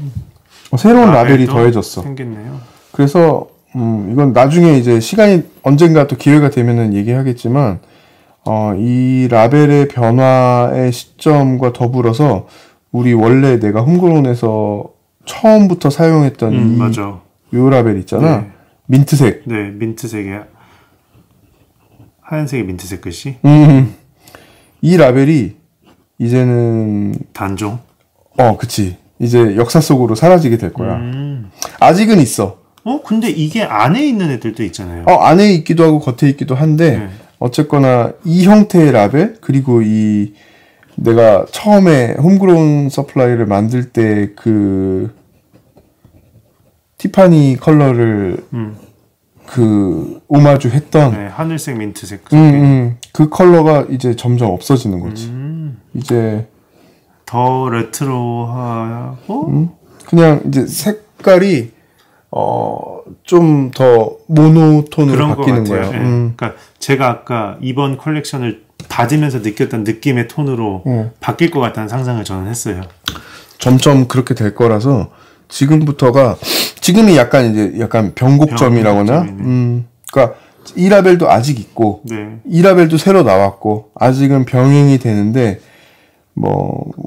Speaker 2: 라벨이 더해졌어.
Speaker 1: 생겼네요.
Speaker 2: 그래서 이건 나중에 이제 시간이 언젠가 또 기회가 되면은 얘기하겠지만 이 라벨의 변화의 시점과 더불어서 우리 원래 내가 홈그로운에서 처음부터 사용했던 요 라벨 있잖아.
Speaker 1: 네.
Speaker 2: 민트색.
Speaker 1: 네, 민트색이야. 하얀색이 민트색 글씨.
Speaker 2: 이 라벨이 이제는
Speaker 1: 단종.
Speaker 2: 그치. 이제 역사 속으로 사라지게 될 거야. 아직은 있어.
Speaker 1: 근데 이게 안에 있는 애들도 있잖아요.
Speaker 2: 안에 있기도 하고 겉에 있기도 한데
Speaker 1: 네.
Speaker 2: 어쨌거나 이 형태의 라벨 그리고 이 내가 처음에 홈그로운 서플라이를 만들 때 그 티파니 컬러를 그 오마주 했던
Speaker 1: 하늘색 민트색
Speaker 2: 그 컬러가 이제 점점 없어지는 거지. 이제
Speaker 1: 더 레트로하고
Speaker 2: 그냥 이제 색깔이 좀 더 모노톤으로 바뀌는 거예요.
Speaker 1: 그러니까 제가 아까 이번 컬렉션을 받으면서 느꼈던 느낌의 톤으로 바뀔 것 같다는 상상을 저는 했어요.
Speaker 2: 점점 그렇게 될 거라서 지금이 약간 변곡점이라거나 그러니까 이 라벨도 아직 있고 이 라벨도 새로 나왔고 아직은 병행이 되는데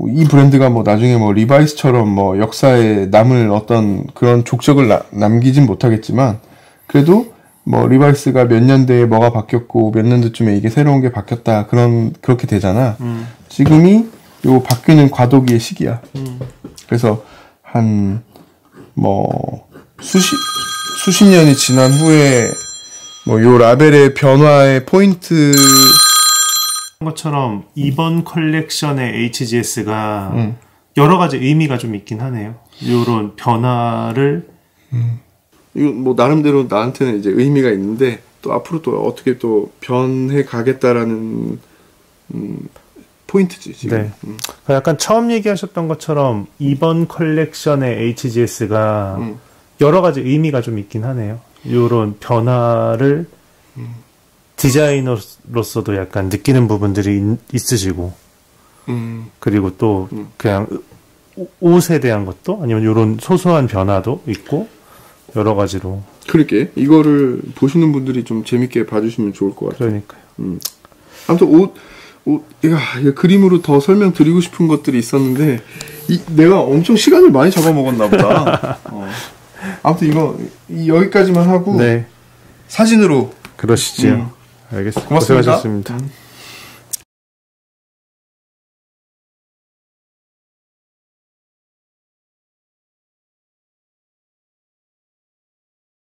Speaker 2: 이 브랜드가 나중에 리바이스처럼 역사에 남을 어떤 그런 족적을 남기진 못하겠지만 그래도 리바이스가 몇 년대에 뭐가 바뀌었고 몇 년도쯤에 이게 새로운 게 바뀌었다 그렇게 되잖아. 지금이 요 바뀌는 과도기의 시기야. 그래서 한 수십 년이 지난 후에 요 라벨의 변화의 포인트
Speaker 1: 것처럼 이번 컬렉션의 HGS가 여러 가지 의미가 좀 있긴 하네요. 이런 변화를
Speaker 2: 이거 뭐 나름대로 나한테는 이제 의미가 있는데 또 앞으로 또 어떻게 또 변해 가겠다라는 포인트지 지금.
Speaker 1: 네. 약간 처음 얘기하셨던 것처럼 이번 컬렉션의 HGS가 여러 가지 의미가 좀 있긴 하네요. 이런 변화를 디자이너로서도 약간 느끼는 부분들이 있으시고 그리고 또 그냥 옷에 대한 것도 아니면 이런 소소한 변화도 있고 여러 가지로.
Speaker 2: 그렇게 이거를 보시는 분들이 좀 재밌게 봐주시면 좋을 것 같아요.
Speaker 1: 그러니까요.
Speaker 2: 아무튼 이거 그림으로 더 설명드리고 싶은 것들이 있었는데 내가 엄청 시간을 많이 잡아먹었나 보다. 아무튼 이거 여기까지만 하고
Speaker 1: 네.
Speaker 2: 사진으로
Speaker 1: 그러시죠. 알겠습니다.
Speaker 2: 고맙습니다.
Speaker 1: 고생하셨습니다.